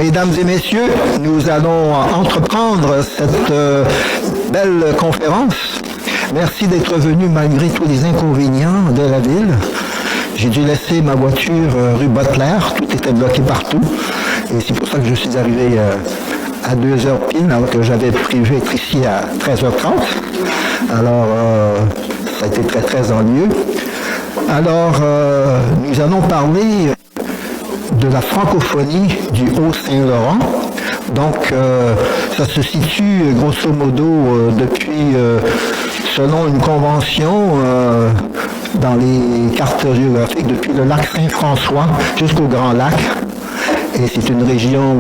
Mesdames et messieurs, nous allons entreprendre cette belle conférence. Merci d'être venus malgré tous les inconvénients de la ville. J'ai dû laisser ma voiture rue Butler, tout était bloqué partout. Et c'est pour ça que je suis arrivé à 2h pile, alors que j'avais prévu être ici à 13h30. Alors, ça a été très, très ennuyeux. Alors, nous allons parler de la francophonie du Haut-Saint-Laurent. Donc, ça se situe grosso modo depuis, selon une convention dans les cartes géographiques, depuis le lac Saint-François jusqu'au Grand Lac. Et c'est une région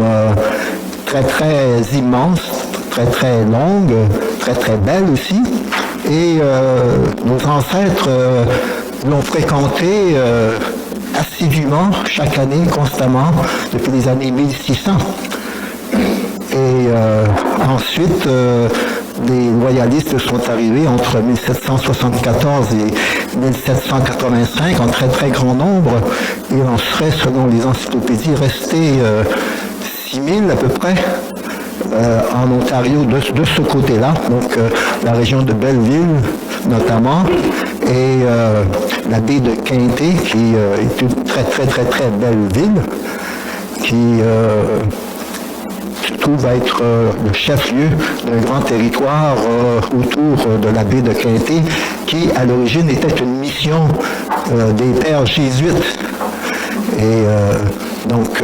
très, très immense, très, très longue, très, très belle aussi. Et nos ancêtres l'ont fréquenté assidûment, chaque année, constamment, depuis les années 1600. Et ensuite, les loyalistes sont arrivés entre 1774 et 1785 en très très grand nombre. Il en serait, selon les encyclopédies, resté 6000 à peu près en Ontario de ce côté-là, donc la région de Belleville notamment, et la baie de Quinte, qui est une très très très très belle ville, qui se trouve à être le chef-lieu d'un grand territoire autour de la baie de Quinte, qui à l'origine était une mission des pères jésuites. Et donc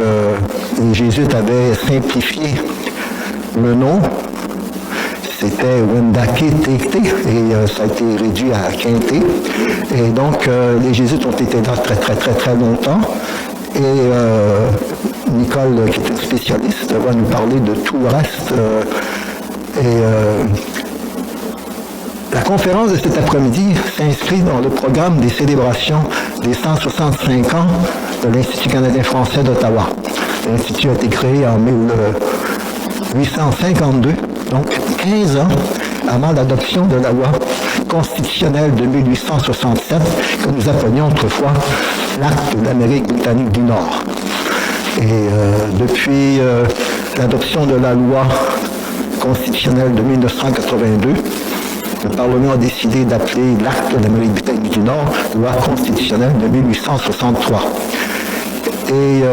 les jésuites avaient simplifié le nom. C'était Wendake Tekte et ça a été réduit à Quinte. Et donc, les jésuites ont été là très, très, très, très longtemps. Et Nicole, qui est une spécialiste, va nous parler de tout le reste. La conférence de cet après-midi s'inscrit dans le programme des célébrations des 165 ans de l'Institut canadien-français d'Ottawa. L'Institut a été créé en 1852, donc 15 ans avant l'adoption de la loi constitutionnelle de 1867, que nous appelions autrefois l'Acte de l'Amérique britannique du Nord. Et depuis l'adoption de la loi constitutionnelle de 1982, le Parlement a décidé d'appeler l'Acte de l'Amérique britannique du Nord loi constitutionnelle de 1863. Et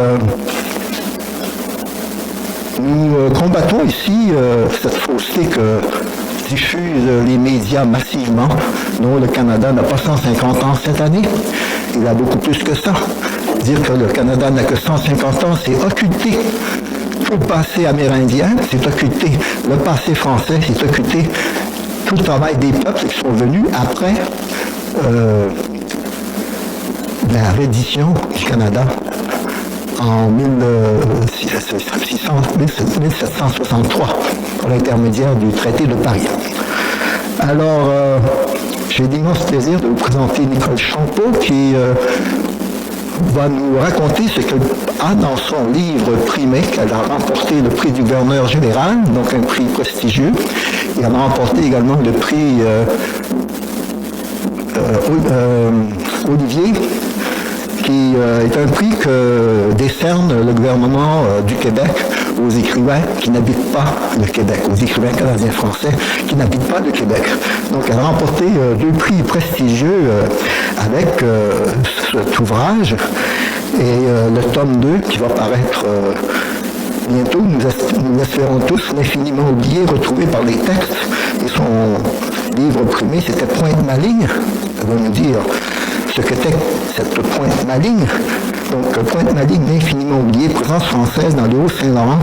nous combattons ici cette fausseté que diffusent les médias massivement. Non, le Canada n'a pas 150 ans cette année. Il a beaucoup plus que ça. Dire que le Canada n'a que 150 ans, c'est occulter tout le passé amérindien, c'est occulter le passé français, c'est occulter tout le travail des peuples qui sont venus après la reddition du Canada en 1763, par l'intermédiaire du traité de Paris. Alors, j'ai l'immense plaisir de vous présenter Nicole Champeau, qui va nous raconter ce qu'elle a dans son livre primé, qu'elle a remporté le prix du gouverneur général, donc un prix prestigieux. Et elle a remporté également le prix Olivier, qui est un prix que décerne le gouvernement du Québec aux écrivains qui n'habitent pas le Québec, aux écrivains canadiens-français qui n'habitent pas le Québec. Donc elle a remporté 2 prix prestigieux avec cet ouvrage et le tome 2 qui va paraître bientôt. Nous espérons tous l'infiniment oublié, retrouvé par les textes, et son livre primé, c'était Pointe ma ligne. Elle va nous dire ce qu'était cette Pointe ma ligne. Donc, Pointe ma ligne, l'infiniment oublié, présence française dans le Haut-Saint-Laurent,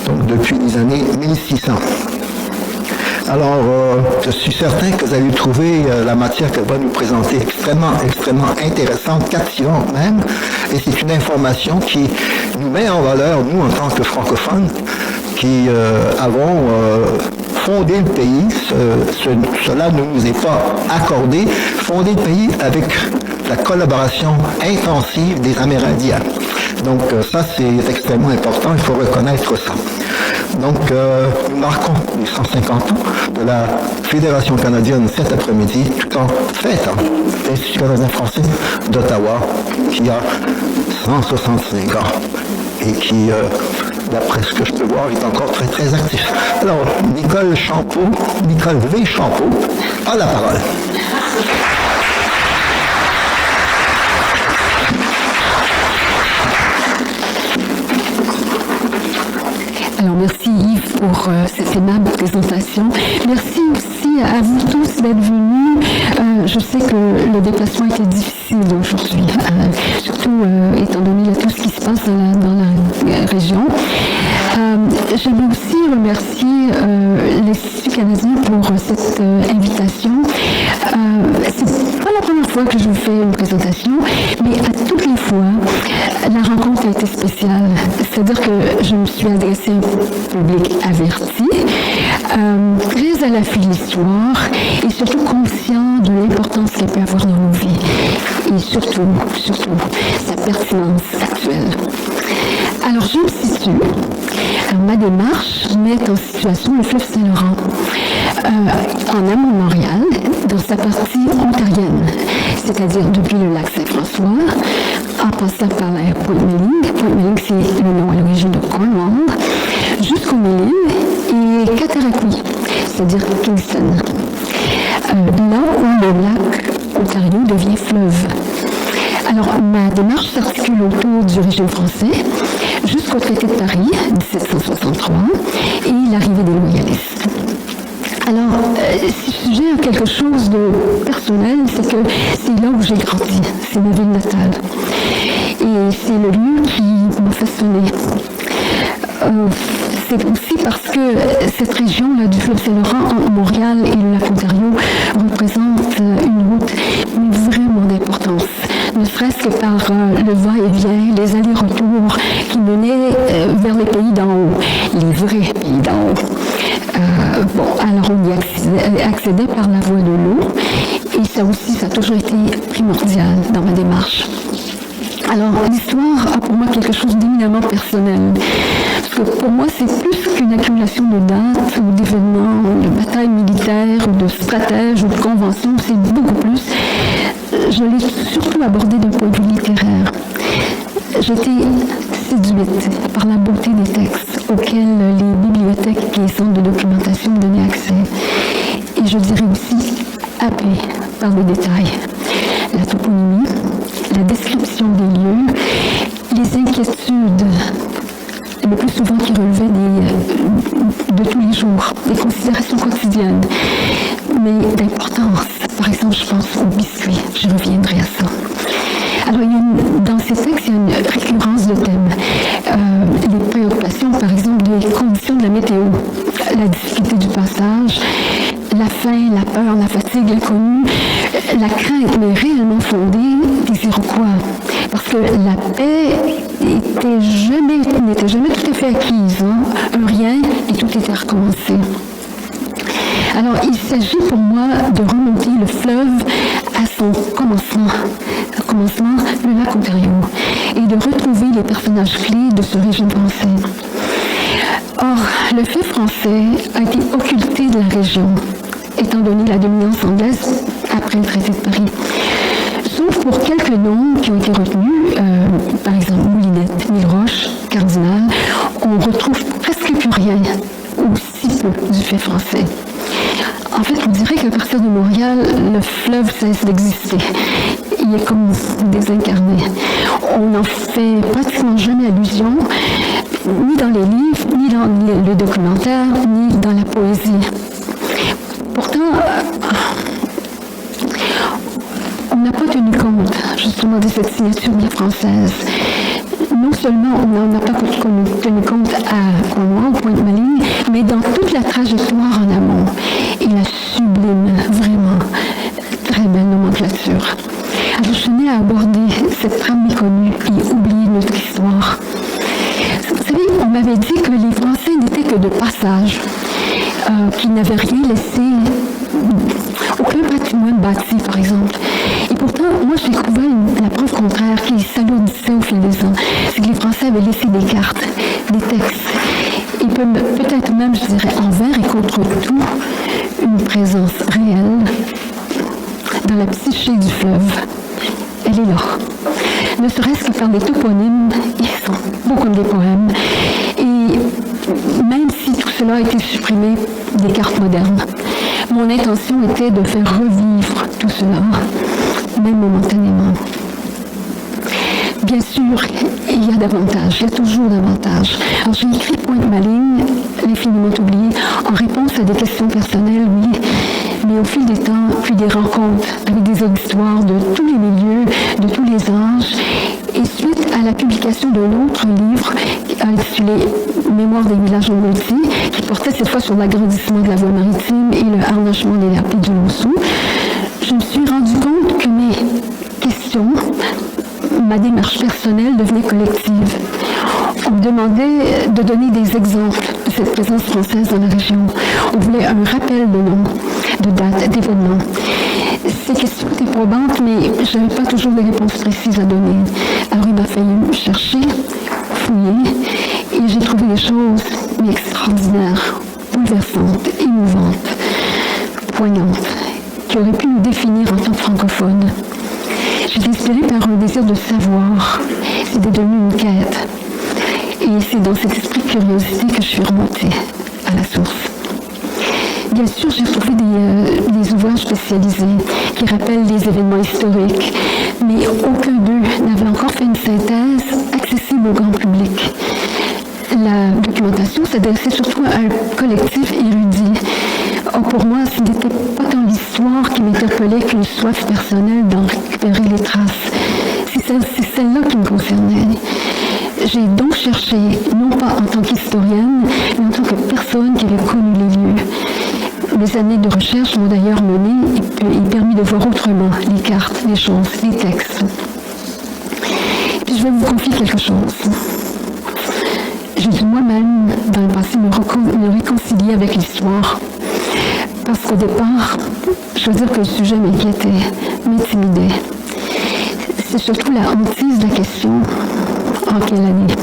donc depuis les années 1600. Alors, je suis certain que vous allez trouver la matière qu'elle va nous présenter extrêmement, extrêmement intéressante, captivante même, et c'est une information qui nous met en valeur, nous, en tant que francophones, qui avons fondé le pays. Cela ne nous est pas accordé. Fonder le pays avec la collaboration intensive des Amérindiens. Donc ça, c'est extrêmement important, il faut reconnaître ça. Donc, nous marquons les 150 ans de la Fédération canadienne cet après-midi, tout en fêtant l'Institut canadien français d'Ottawa, qui a 165 ans. et qui, d'après ce que je peux voir, est encore très très actif. Alors, Nicole V. Champeau a la parole. Alors merci Yves pour cette aimable présentation. Merci aussi à vous tous d'être venus. Je sais que le déplacement était difficile aujourd'hui, surtout étant donné tout ce qui se passe dans la région. J'aimerais aussi remercier l'Institut canadien pour cette invitation. C'est pas la première fois que je vous fais une présentation, mais à toutes les fois, la rencontre a été spéciale. C'est-à-dire que je me suis adressée à un public averti, très à l'affût de l'histoire et surtout conscient de l'importance qu'elle peut avoir dans nos vies et surtout, sa pertinence actuelle. Alors, je me situe. Alors, ma démarche met en situation le fleuve Saint-Laurent en amont de Montréal, dans sa partie ontarienne, c'est-à-dire depuis le lac Saint-François, en passant par la Pointe-Méline. Pointe-Méline, c'est le nom à l'origine de Cornwall, jusqu'au Mélines et Cataraqui, c'est-à-dire Kingston. Là où le lac Ontario devient fleuve. Alors, ma démarche s'articule autour du régime français jusqu'au traité de Paris, 1763, et l'arrivée des loyalistes. Alors, si j'ai quelque chose de personnel, c'est que c'est là où j'ai grandi, c'est ma ville natale. Et c'est le lieu qui m'a façonné. C'est aussi parce que cette région-là du fleuve Saint-Laurent, Montréal et le lac Ontario, représente une route vraiment d'importance. Ne serait-ce que par le va-et-vient, les allers-retours qui menaient vers les pays d'en haut, les vrais pays d'en haut. Alors on y accédait par la voie de l'eau, et ça aussi, ça a toujours été primordial dans ma démarche. Alors, l'histoire a pour moi quelque chose d'éminemment personnel. Parce que pour moi, c'est plus qu'une accumulation de dates ou d'événements, de batailles militaires, ou de stratèges ou de conventions, c'est beaucoup plus. Je l'ai surtout abordé d'un point de vue littéraire. J'étais séduite par la beauté des textes auxquels les bibliothèques et les centres de documentation me donnaient accès. Et je dirais aussi happée par les détails. La toponymie, la description des lieux, les inquiétudes, le plus souvent qui relevaient de tous les jours, des considérations quotidiennes, mais d'importance. Par exemple, je pense aux biscuits, je reviendrai à ça. Alors, dans ces textes, il y a une récurrence de thèmes. Les préoccupations, par exemple, des conditions de la météo, la difficulté du passage, la faim, la peur, la fatigue, l'inconnu, la crainte, mais réellement fondée, des Iroquois. Parce que la paix n'était jamais tout à fait acquise. Un rien et tout était recommencé. Alors, il s'agit pour moi de remonter le fleuve à son commencement, le lac Ontario, et de retrouver les personnages clés de ce régime français. Or, le fait français a été occulté de la région, étant donné la dominance anglaise après le traité de Paris. Sauf pour quelques noms qui ont été retenus, par exemple Moulinette, Milleroche, Cardinal, on retrouve presque plus rien, ou si peu, du fait français. En fait, on dirait qu'à partir de Montréal, le fleuve cesse d'exister. Il est comme désincarné. On n'en fait pratiquement jamais allusion, ni dans les livres, ni dans le documentaire, ni dans la poésie. Pourtant, on n'a pas tenu compte, justement, de cette signature bien française. Non seulement on n'en a pas tenu compte à Cornwall, Pointe-Méline, mais dans toute la trajectoire en amont. Et la sublime, vraiment, très belle nomenclature. Alors je tenais à aborder cette trame méconnue et oublier notre histoire. Vous savez, on m'avait dit que les Français n'étaient que de passage, qu'ils n'avaient rien laissé, aucun patrimoine bâti, par exemple. Et pourtant, moi, j'ai découvert la preuve contraire qui s'alourdissait au fil des ans. C'est que les Français avaient laissé des cartes, des textes, et peut-être même, je dirais, envers et contre tout, une présence réelle dans la psyché du fleuve. Elle est là. ne serait-ce que par les toponymes, ils sont beaux comme des poèmes. Et même si tout cela a été supprimé des cartes modernes, mon intention était de faire revivre tout cela, même momentanément. Bien sûr, il y a davantage, il y a toujours davantage. Alors j'ai écrit Pointe-Maligne, l'infiniment oublié, en réponse à des questions personnelles, oui, mais au fil des temps, puis des rencontres avec des auditoires de tous les milieux, de tous les âges, et suite à la publication d'un autre livre intitulé Mémoire des villages en multi, qui portait cette fois sur l'agrandissement de la voie maritime et le harnachement des rapides du Montsou, je me suis rendu compte que mes questions, ma démarche personnelle devenait collective. On me demandait de donner des exemples de cette présence française dans la région. On voulait un rappel de noms, de dates, d'événements. Ces questions étaient probantes, mais je n'avais pas toujours des réponses précises à donner. Alors il m'a fallu chercher, fouiller, et j'ai trouvé des choses mais extraordinaires, bouleversantes, émouvantes, poignantes, qui auraient pu nous définir en tant que francophones. J'étais inspirée par un désir de savoir. C'était devenu une quête. Et c'est dans cet esprit de curiosité que je suis remontée à la source. Bien sûr, j'ai trouvé des ouvrages spécialisés qui rappellent des événements historiques, mais aucun d'eux n'avait encore fait une synthèse accessible au grand public. La documentation s'adressait surtout à un collectif érudit. Or, pour moi, ce n'était pas tant l'histoire qui m'interpellait qu'une soif personnelle d'en récupérer les traces. C'est celle-là qui me concernait. J'ai donc cherché, non pas en tant qu'historienne, mais en tant que personne qui avait connu les lieux. Les années de recherche m'ont d'ailleurs mené et permis de voir autrement les cartes, les choses, les textes. Et puis je vais vous confier quelque chose. J'ai dû moi-même, dans le passé, me réconcilier avec l'histoire. Parce qu'au départ, je veux dire que le sujet m'inquiétait, m'intimidait. C'est surtout la hantise de la question, en quelle année.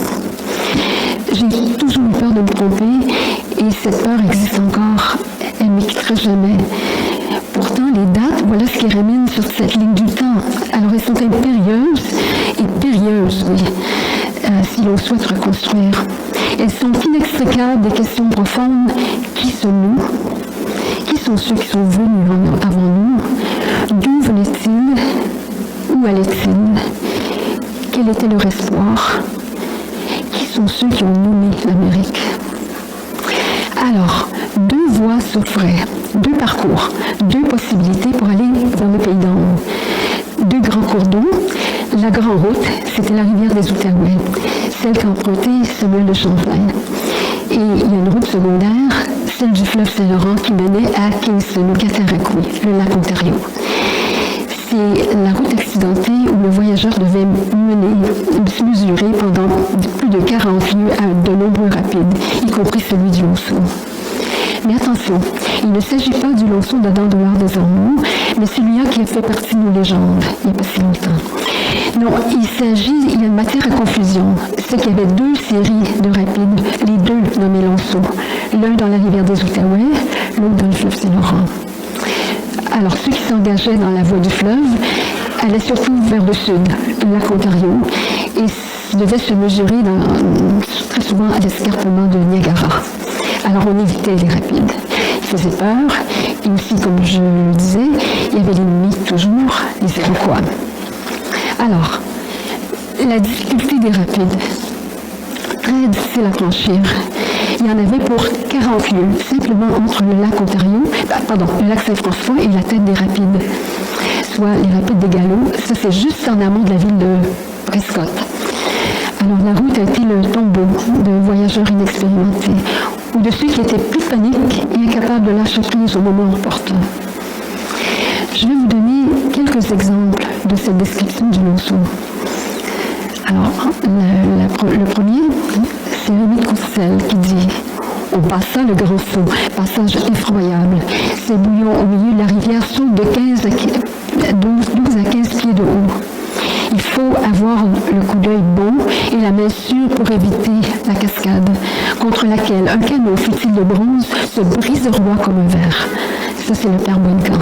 J'ai toujours eu peur de me tromper, et cette peur existe encore. Elle ne me quittera jamais. Pourtant, les dates, voilà ce qui ramène sur cette ligne du temps. Alors, elles sont impérieuses, et périlleuses, oui, si l'on souhaite reconstruire. Elles sont inextricables des questions profondes. Qui sommes-nous? Qui sont ceux qui sont venus avant nous? D'où venaient-ils? Où allaient-ils? Quel était leur espoir? Qui sont ceux qui ont nommé l'Amérique? Alors, deux voies s'offraient, deux parcours, deux possibilités pour aller vers le pays d'en haut. Deux grands cours d'eau. La grande route, c'était la rivière des Outaouais, celle qu'empruntait Samuel de Champlain. Et il y a une route secondaire, celle du fleuve Saint-Laurent qui menait à Kingston, au Cataraqui, le lac Ontario. C'est la route accidentée où le voyageur devait mesurer pendant plus de 40 lieues à de nombreux rapides, y compris celui du Montsou. Mais attention, il ne s'agit pas du Lonceau d'Adam Dollard des Ormeaux, mais celui-là qui a fait partie de nos légendes, il n'y a pas si longtemps. Non, il y a une matière à confusion. C'est qu'il y avait deux séries de rapides, les deux nommés Lonceau. L'un dans la rivière des Outaouais, l'autre dans le fleuve Saint-Laurent. Alors, ceux qui s'engageaient dans la voie du fleuve allaient surtout vers le sud, le lac Ontario, et devaient se mesurer très souvent à l'escarpement de Niagara. Alors, on évitait les rapides. Ils faisaient peur, et aussi, comme je le disais, il y avait l'ennemi toujours, les Iroquois. Alors, la difficulté des rapides, très difficile à franchir. Il y en avait pour 40 lieues, simplement entre le lac Ontario, le lac Saint-François et la tête des rapides, soit les rapides des Galops. Ça, c'est juste en amont de la ville de Prescott. Alors, la route a été le tombeau de voyageurs inexpérimentés, ou de ceux qui étaient plus paniques et incapables de lâcher prise au moment opportun. Je vais vous donner quelques exemples de cette description du Lonceau. Alors, le premier, c'est Rémi de Courcelles qui dit « On passa le Grand Saut, passage effroyable. Ces bouillons au milieu de la rivière sautent de 12 à 15 pieds de haut. Il faut avoir le coup d'œil bon et la main sûre pour éviter la cascade, contre laquelle un canot, fut-il de bronze, se brisera comme un verre. » Ça, c'est le père Bonnecan.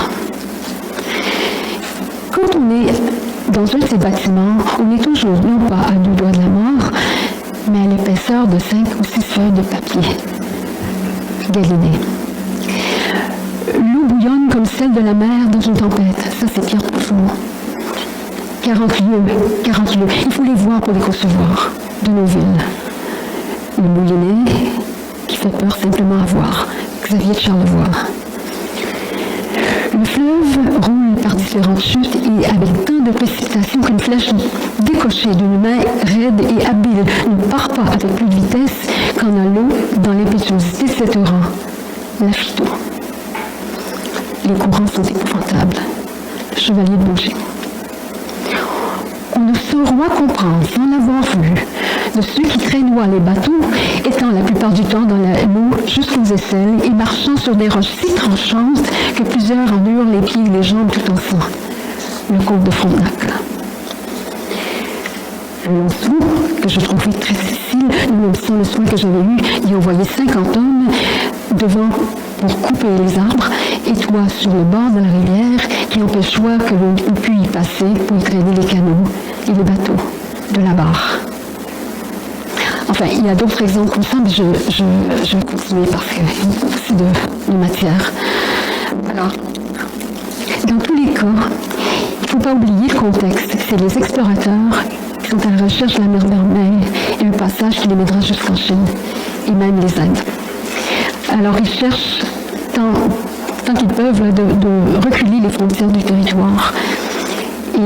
Quand on est Dans un de ces bâtiments, on est toujours non pas à 2 doigts de la mort, mais à l'épaisseur de 5 ou 6 feuilles de papier. Galilée. L'eau bouillonne comme celle de la mer dans une tempête. Ça, c'est Pierre Pouchon. 40 lieues. Il faut les voir pour les concevoir, de nos villes. Le moulinet qui fait peur simplement à voir. Xavier de Charlevoix. Le fleuve roule par différentes chutes et avec tant de précipitation qu'une flèche décochée d'une main raide et habile ne part pas avec plus de vitesse qu'en a l'eau dans l'impétuosité de cette rang. La phyto. Les courants sont épouvantables. Chevalier de Boucher. On ne saura comprendre, sans l'avoir vu, de ceux qui traînoient les bateaux, étant la plupart du temps dans l'eau jusqu'aux aisselles et marchant sur des roches si tranchantes que plusieurs en eurent les pieds et les jambes tout en sang. Le comte de Frontenac. Lonceau, que je trouvais très difficile, même sans le soin que j'avais eu d'y envoyer 50 hommes devant pour couper les arbres, et toi sur le bord de la rivière qui empêchoit que l'on puisse y passer pour y traîner les canots et les bateaux de la barre. Enfin, il y a d'autres exemples comme ça, mais je vais continuer parce qu'il y a aussi de matière. Alors, dans tous les cas, il ne faut pas oublier le contexte. C'est les explorateurs qui sont à la recherche de la mer Vermeille et un passage qui les mènera jusqu'en Chine et même les Indes. Alors, ils cherchent tant qu'ils peuvent là, de reculer les frontières du territoire. Et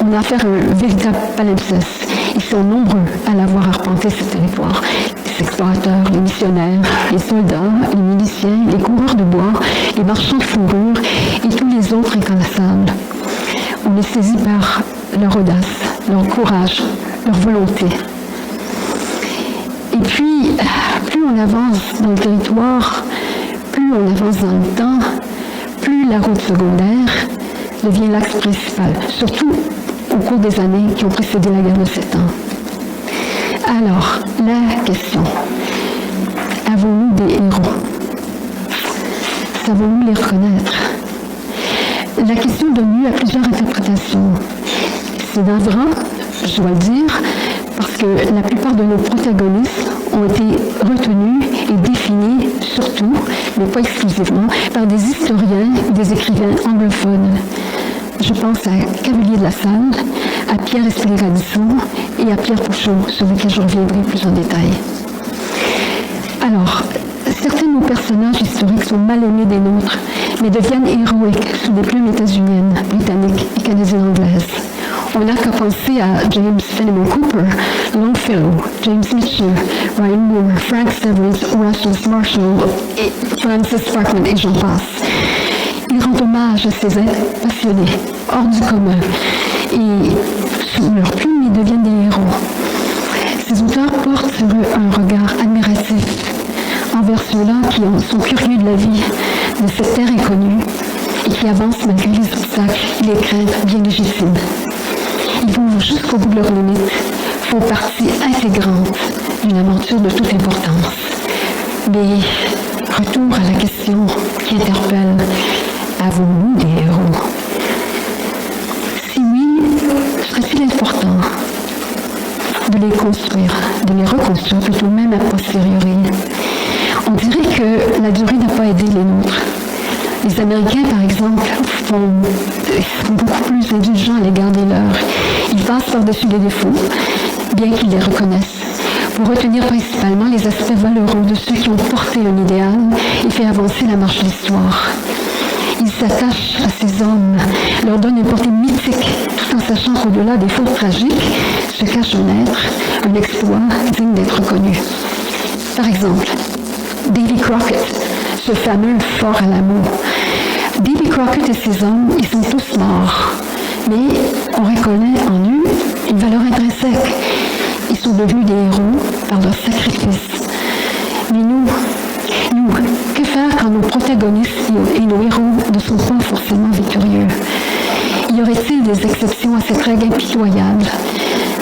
on a affaire à un véritable palimpseste. Ils sont nombreux à l'avoir arpenté ce territoire. Les explorateurs, les missionnaires, les soldats, les miliciens, les coureurs de bois, les marchands de fourrure et tous les autres incanassables. On est saisi par leur audace, leur courage, leur volonté. Et puis, plus on avance dans le territoire, plus on avance dans le temps, plus la route secondaire devient l'axe principal, surtout au cours des années qui ont précédé la guerre de 7 ans. Alors, la question, avons-nous des héros? Savons-nous les reconnaître? La question donne lieu à plusieurs interprétations. C'est navrant, je dois le dire, parce que la plupart de nos protagonistes ont été retenus et définis surtout, mais pas exclusivement, par des historiens et des écrivains anglophones. Je pense à Cavelier de la Salle, à Pierre Espelay-Radisson et à Pierre Pouchon, sur lesquels je reviendrai plus en détail. Alors, certains de nos personnages historiques sont mal aimés des nôtres, mais deviennent héroïques sous des plumes états-uniennes, britanniques et canadiennes-anglaises. On n'a qu'à penser à James Fenimore Cooper, Longfellow, James Mitchell, Ryan Moore, Frank Severance, Russell Marshall et Francis Parkman et j'en passe. Ils rendent hommage à ces êtres passionnés, hors du commun, et sous leur plume, ils deviennent des héros. Ces auteurs portent sur eux un regard admiratif envers ceux-là qui sont curieux de la vie, de cette terre inconnue, et qui avancent malgré les obstacles et les craintes bien légitimes. Ils vont jusqu'au bout de leurs limites, font partie intégrante d'une aventure de toute importance. Mais retour à la question qui interpelle, avons-nous des héros? Si oui, serait-il important de les construire, de les reconstruire, plutôt même a posteriori? On dirait que la durée n'a pas aidé les nôtres. Les Américains, par exemple, sont beaucoup plus indulgents à l'égard des leurs. Ils passent par-dessus les défauts, bien qu'ils les reconnaissent, pour retenir principalement les aspects valeureux de ceux qui ont porté un idéal et fait avancer la marche de l'histoire. Ils s'attachent à ces hommes, leur donnent une portée mythique, tout en sachant qu'au-delà des fautes tragiques se cache un être, un exploit digne d'être reconnu. Par exemple, Davy Crockett, ce fameux fort à l'amour. Davy Crockett et ses hommes, ils sont tous morts, mais on reconnaît en eux une valeur intrinsèque. Ils sont devenus des héros par leur sacrifice. Mais nous, que faire quand nos protagonistes et nos héros ne sont pas forcément victorieux? Y aurait-il des exceptions à cette règle impitoyable,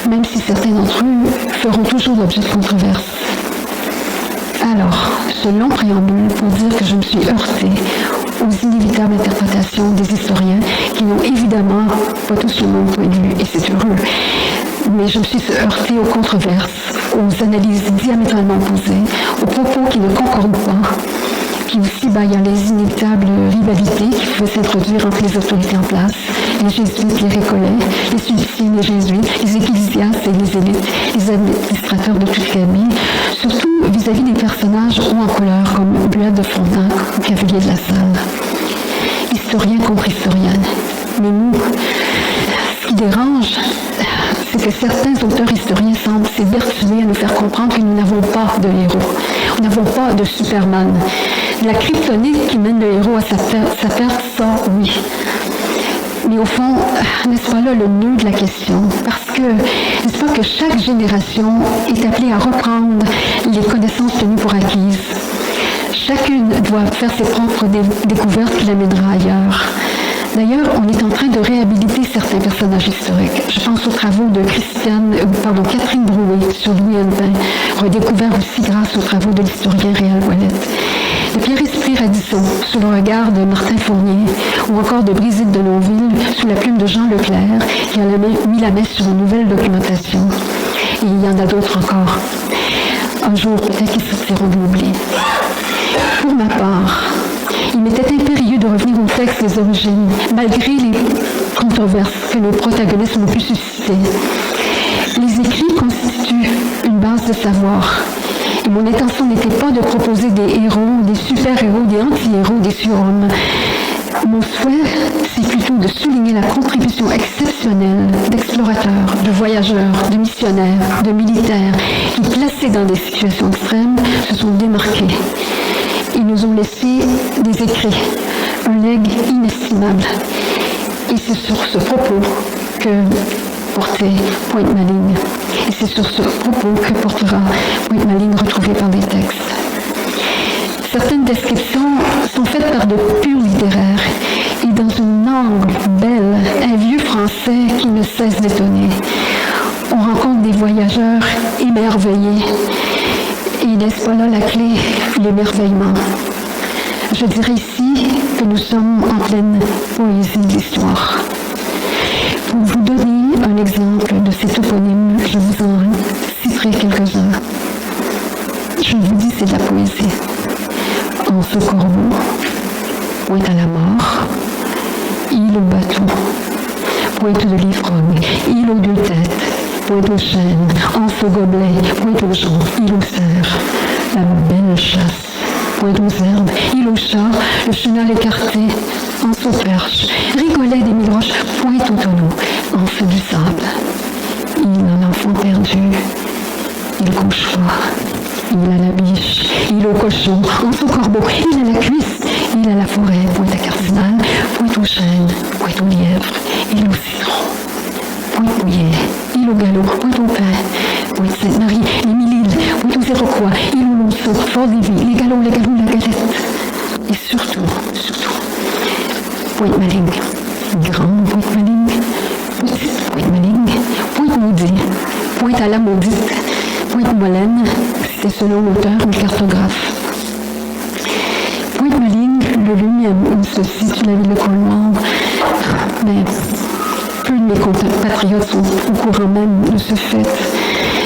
même si certains d'entre eux feront toujours l'objet de controverses? Alors, ce long préambule pour dire que je me suis heurtée aux inévitables interprétations des historiens qui n'ont évidemment pas tous le même point de vue, et c'est heureux. Mais je me suis heurtée aux controverses, aux analyses diamétralement opposées, aux propos qui ne concordent pas. Puis aussi, il y a les inévitables rivalités qui pouvaient s'introduire entre les autorités en place, les jésuites, les récollets, les sulpiciens, les jésuites, les ecclésiastes et les élites, les administrateurs de toute famille, surtout vis-à-vis des personnages hauts en couleur comme Buade de Frontenac ou Cavelier de la Salle. Historien contre historienne. Mais nous, ce qui dérange, c'est que certains auteurs historiens semblent s'évertuer à nous faire comprendre que nous n'avons pas de héros. Nous n'avons pas de Superman. La kryptonite qui mène le héros à sa perte, ça, oui. Mais au fond, n'est-ce pas là le nœud de la question? Parce que, n'est-ce pas que chaque génération est appelée à reprendre les connaissances tenues pour acquises? Chacune doit faire ses propres découvertes qui l'amènera ailleurs. D'ailleurs, on est en train de réhabiliter certains personnages historiques. Je pense aux travaux de Catherine Drouet sur Louis Hennepin, redécouvert aussi grâce aux travaux de l'historien Réal Ouellette, de Pierre-Esprit Radisson sous le regard de Martin Fournier, ou encore de Brigitte de Lonville sous la plume de Jean Leclerc, qui a mis la main sur une nouvelle documentation. Et il y en a d'autres encore. Un jour, peut-être qu'ils sortiront de l'oubli. Pour ma part, il m'était impérieux de revenir au texte des origines, malgré les controverses que nos protagonistes ont pu susciter. Les écrits constituent une base de savoir. Et mon intention n'était pas de proposer des héros, des super-héros, des anti-héros, des surhommes. Mon souhait, c'est plutôt de souligner la contribution exceptionnelle d'explorateurs, de voyageurs, de missionnaires, de militaires, qui, placés dans des situations extrêmes, se sont démarqués. Ils nous ont laissé des écrits, un legs inestimable. Et c'est sur ce propos que portait Pointe-Maligne. Et c'est sur ce propos que portera Pointe-Maligne retrouvé par des textes. Certaines descriptions sont faites par de purs littéraires et dans une langue belle, un vieux français qui ne cesse d'étonner. On rencontre des voyageurs émerveillés. Et n'est-ce pas là la clé, l'émerveillement? Je dirais ici que nous sommes en pleine poésie de l'histoire. Pour vous donner un exemple de ces toponymes, je vous en citerai quelques-uns. Je vous dis, c'est de la poésie. Anse au corbeau, Pointe à la mort, île au bateau, Pointe de l'ivrogne, île aux deux têtes, Pointe aux chênes, Anse au gobelet, Pointe aux joncs, île aux cerfs, la belle chasse, Pointe aux herbes, île aux chats, le chenal écarté, Anse aux perches, Rigolet des mille roches, Pointe au tonneau, Anse du sable, île à l'enfant perdu, île Cauchois, île à la biche, île au cochon, Anse au corbeau, île à la cuisse, île à la forêt, Pointe à Cardinal, Pointe aux chênes, Pointe aux lièvres, île au citron, Pointe mouillée, île au galop, Pointe au pain, Pointe Sainte-Marie, les mille-îles, Pointe aux Iroquois, île au Monceau, Fort-Lévis, les galops, la galette. Et surtout, Pointe-Maligne, grande Pointe-Maligne, petite Pointe-Maligne, Pointe-Maudit, Pointe à la Maudite, Pointe-Molène, c'était selon l'auteur ou le cartographe. Pointe-Maligne, le lieu où se situe la ville de Cornwall, mais peu de mes compatriotes sont au courant même de ce fait.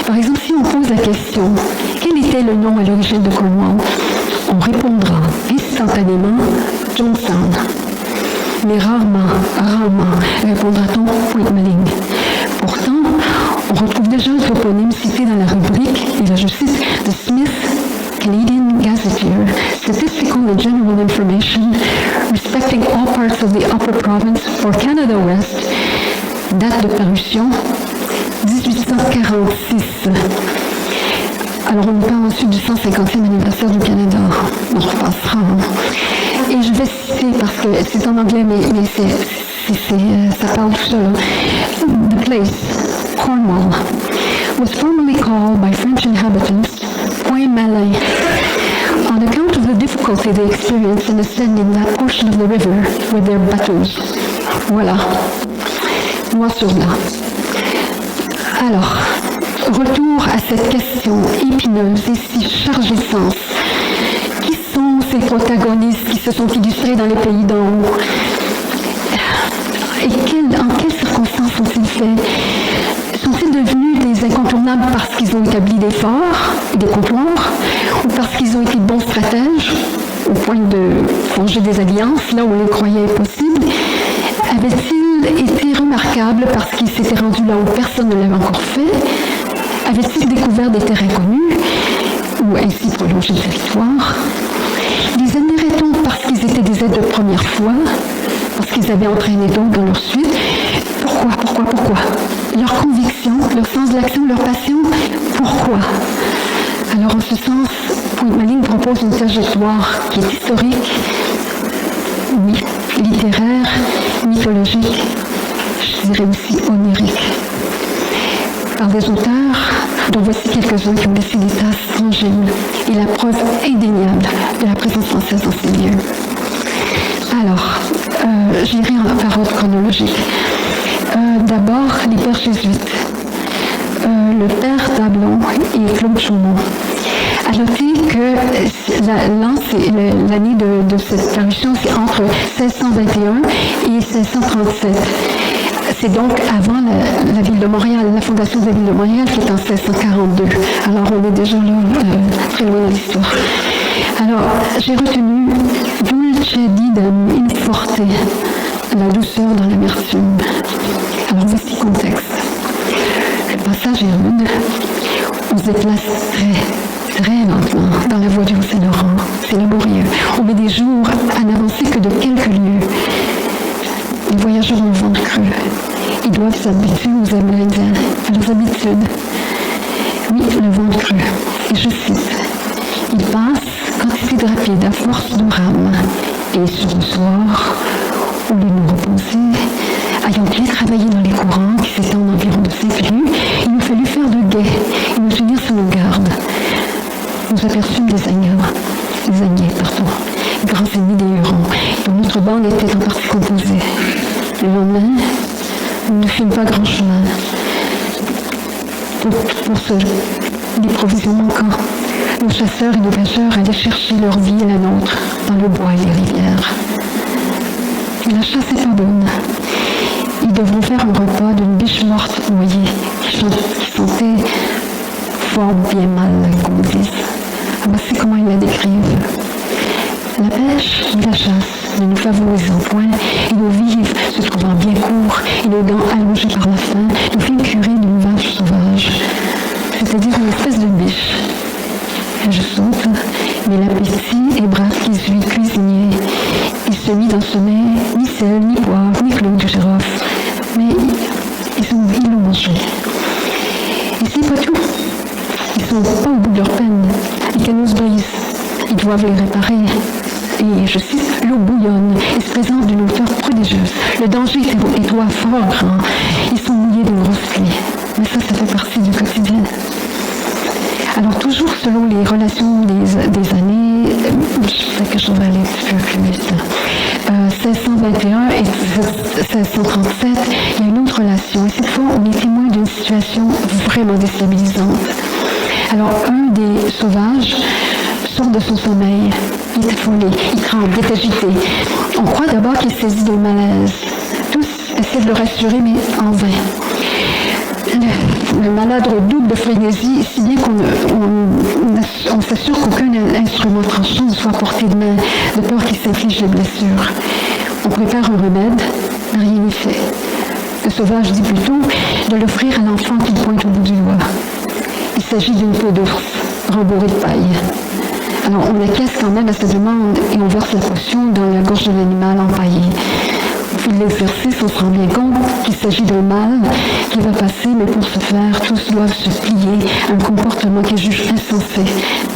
Par exemple, si on pose la question « Quel était le nom à l'origine de Cornwall ?» on répondra instantanément « Johnstown ». Mais rarement répondra-t-on « Pointe-Maligne ». Pourtant, on retrouve déjà un toponyme cité dans la rubrique, et là je cite « The Smith Canadian Gazetteer, Statistical and General Information respecting all parts of the Upper Province for Canada West », date de parution 1846. Alors on parle ensuite du 150e anniversaire du Canada. On repassera. Et je vais citer, parce que c'est en anglais, mais ça parle tout seul. The place, Cornwall, was formerly called by French inhabitants Pointe-Maligne, on account of the difficulty they experienced in ascending that portion of the river with their bateaux. Voilà. Moi sur là. Alors, retour à cette question épineuse et si chargée de sens. Qui sont ces protagonistes qui se sont illustrés dans les pays d'en haut. Et en quelles circonstances sont-ils faits? Sont-ils devenus des incontournables parce qu'ils ont établi des forts et des comptoirs, ou parce qu'ils ont été de bons stratèges, au point de forger des alliances là où on les croyait possibles? Avaient-ils été remarquables parce qu'ils s'étaient rendus là où personne ne l'avait encore fait? Avaient-ils découvert des terres inconnues, ou ainsi prolongé le territoire? Les admirait-on parce qu'ils étaient des êtres de première foi, parce qu'ils avaient entraîné d'autres dans leur suite? Pourquoi? Leur conviction, leur sens de l'action, leur passion, pourquoi? Alors en ce sens, Pointe-Maligne propose une trajectoire qui est historique, littéraire, mythologique, je dirais aussi onirique, par des auteurs dont voici quelques-uns qui ont laissé des traces tangibles et la preuve indéniable de la présence française dans ces lieux. Alors, j'irai par ordre chronologique. D'abord, les pères jésuites. Le père Dablon et Claude Chaumont. À noter que l'année de cette parution, c'est entre 1621 et 1637. C'est donc avant la ville de Montréal, la fondation de la ville de Montréal qui est en 1642. Alors on est déjà là, très loin dans l'histoire. Alors, j'ai retenu Dulce didem in forte, la douceur dans l'amertume. Alors voici le contexte. Le passage est rude. On se déplace très lentement dans la voie du Haut-Saint-Laurent. C'est laborieux. On met des jours à n'avancer que de quelques lieues. Les voyageurs ont le ventre creux. Ils doivent s'habituer aux Amérindiens, à leurs habitudes. Oui, le ventre creux. Et je cite, ils passent quantité de rapide à force de rame. Et sur le soir, au lieu de nous reposer, ayant bien travaillé dans les courants qui s'étendent environ de 5 lieues, il nous fallut faire de guet et nous tenir sur nos gardes. Nous aperçûmes des Agnais, grands ennemis des Hurons, dont notre bande était en partie composée. Le lendemain, nous ne fîmes pas grand chemin pour des provisions manquant. Nos chasseurs et nos pêcheurs allaient chercher leur vie et la nôtre dans le bois et les rivières. Mais la chasse n'est pas bonne. Ils devront faire un repas d'une biche morte noyée qui sentait fort bien mal, comme ils disent. Voici comment ils la décrivent. La pêche et la chasse ne nous favorisant point, et nos vives se trouvant bien courts, et nos dents allongées par la faim, nous fîmes curer d'une vache sauvage, c'est-à-dire une espèce de biche. Je saute, mais l'appétit ébranle qu'ils lui cuisiniers. Il se mit dans ce mets ni sel, ni poivre, ni clous de girofle, mais ils l'ont mangé. Et c'est pas tout. Ils sont pas au bout de leur peine. Les canaux se brisent. Ils doivent les réparer. Et, je cite, l'eau bouillonne et se présente d'une hauteur prodigieuse. Le danger est fort grand. Ils sont mouillés de grosses pluies. Mais ça fait partie du quotidien. Alors, toujours selon les relations des années, je sais que je devrais aller un petit peu plus vite. 1621 et 1637, il y a une autre relation. Et cette fois, on est témoin d'une situation vraiment déstabilisante. Alors, un des sauvages sort de son sommeil. Il est affolé, il tremble, il est agité. On croit d'abord qu'il saisit d'un malaise. Tous essaient de le rassurer, mais en vain. Le malade redouble de frénésie, si bien qu'on s'assure qu'aucun instrument tranchant ne soit à portée de main, de peur qu'il s'inflige des blessures. On prépare un remède, rien n'est fait. Le sauvage dit plutôt de l'offrir à l'enfant qu'il pointe au bout du doigt. Il s'agit d'une peau d'ours, rembourrée de paille. Alors on acquiesce quand même à sa demande et on verse la potion dans la gorge de l'animal empaillé. Au fil de l'exercice, on se rend bien compte qu'il s'agit d'un mal qui va passer, mais pour ce faire, tous doivent se plier à un comportement qu'ils jugent insensé,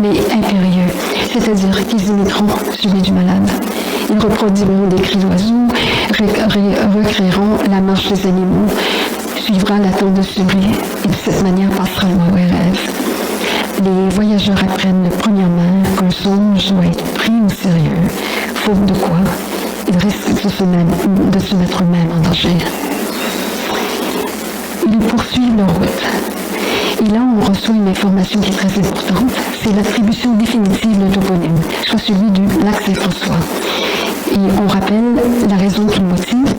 mais impérieux, c'est-à-dire qu'ils imiteront celui du malade. Ils reproduiront des cris d'oiseaux, recréeront la marche des animaux, suivra l'attente de celui, et de cette manière passera le mauvais rêve. Les voyageurs apprennent de première main qu'un songe doit être pris au sérieux, faute de quoi ils risquent de se mettre eux-mêmes en danger. Ils poursuivent leur route. Et là, on reçoit une information qui est très importante. C'est l'attribution définitive d'un toponyme, soit celui du lac Saint-François. Et on rappelle la raison qui le motive,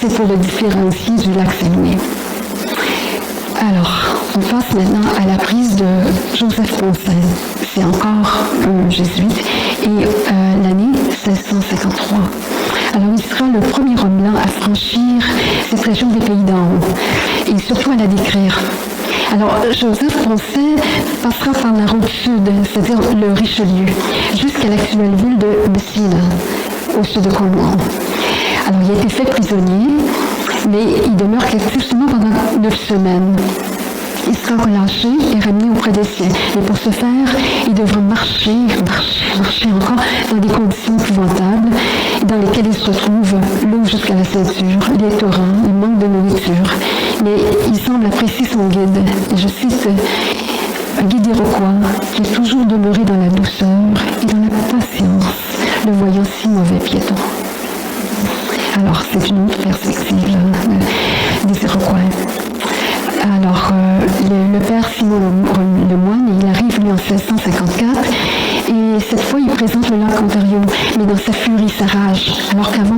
c'est pour le différencier du lac Saint-Louis. Alors, on passe maintenant à la prise de Joseph Poncet. C'est encore un jésuite et l'année 1653. Alors, il sera le premier homme blanc à franchir cette région des pays d'en haut et surtout à la décrire. Alors, Joseph Poncet passera par la route sud, c'est-à-dire le Richelieu, jusqu'à l'actuelle ville de Messina, au sud de Cornwall. Alors, il a été fait prisonnier, mais il demeure captif seulement pendant 9 semaines. Il sera relâché et ramené auprès des siens. Et pour ce faire, il devra marcher encore dans des conditions épouvantables dans lesquelles il se retrouve l'eau jusqu'à la ceinture, les torrents, le manque de nourriture. Mais il semble apprécier son guide. Et je cite un guide iroquois qui est toujours demeuré dans la douceur et dans la patience, le voyant si mauvais piéton. Alors, c'est une autre perspective là, des Iroquois. Alors, le père Simon Lemoine, il arrive lui en 1654 et cette fois il présente le lac Ontario, mais dans sa furie, sa rage, alors qu'avant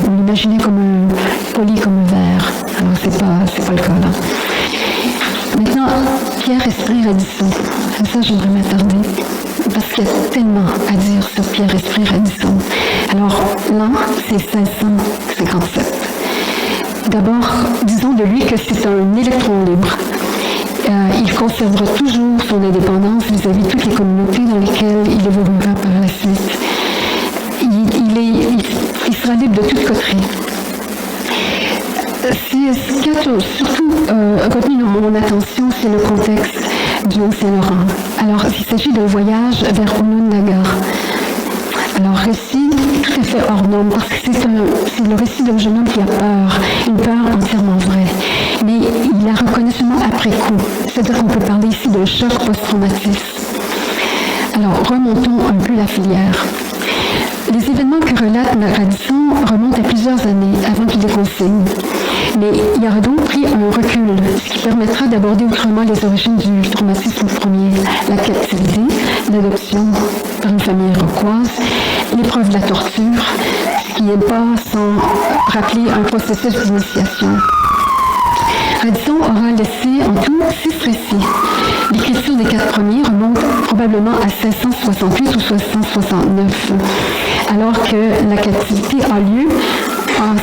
on l'imaginait comme poli comme un verre. Alors c'est pas le cas là. Maintenant, Pierre Esprit Radisson. Ça, j'aimerais m'attarder parce qu'il y a tellement à dire sur Pierre Esprit Radisson. Alors, l'an, c'est 1657. D'abord, disons de lui que c'est un électron libre. Il conservera toujours son indépendance vis-à-vis de toutes les communautés dans lesquelles il évoluera par la suite. Il sera libre de toute coterie. Ce qui a surtout retenu mon attention, c'est le contexte du Haut-Saint-Laurent. Alors, il s'agit d'un voyage vers Onondaga. Alors, récit tout à fait hors norme, parce que c'est le récit d'un jeune homme qui a peur, une peur entièrement vraie. Mais il la reconnaît seulement après coup. C'est-à-dire qu'on peut parler ici d'un choc post-traumatique. Alors, remontons un peu la filière. Les événements que relate Radisson remontent à plusieurs années avant qu'il les consigne. Mais il aura donc pris un recul, ce qui permettra d'aborder autrement les origines du traumatisme premier, la captivité, l'adoption par une famille iroquoise, l'épreuve de la torture, ce qui n'est pas sans rappeler un processus d'initiation. Radisson aura laissé en tout 6 récits. L'écriture des 4 premiers remonte probablement à 1668 ou 1669, alors que la captivité a lieu en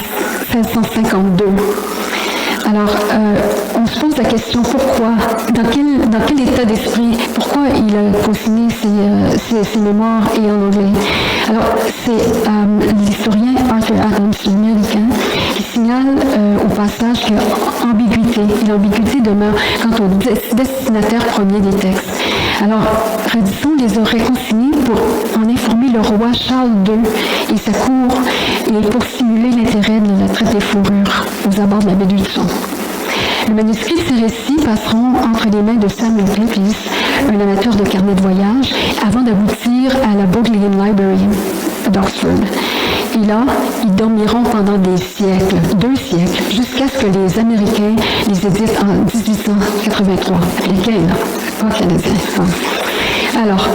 1652. Alors, on se pose la question pourquoi, dans quel état d'esprit, pourquoi il a consigné ses mémoires et en anglais. Alors, c'est l'historien Arthur Adams, américain, qui signale au passage qu'il y a ambiguïté. Et l'ambiguïté demeure quant au destinataire premier des textes. Alors, Radisson les aurait consignés pour en informer le roi Charles II et sa cour, et pour stimuler l'intérêt de la traite des fourrures aux abords de la baie du Luçon. Le manuscrit de ces récits passeront entre les mains de Samuel Pepys, un amateur de carnet de voyage, avant d'aboutir à la Bodleian Library d'Oxford. Et là, ils dormiront pendant des siècles, 2 siècles, jusqu'à ce que les Américains les éditent en 1883. Américains, là, pas canadiens. Alors,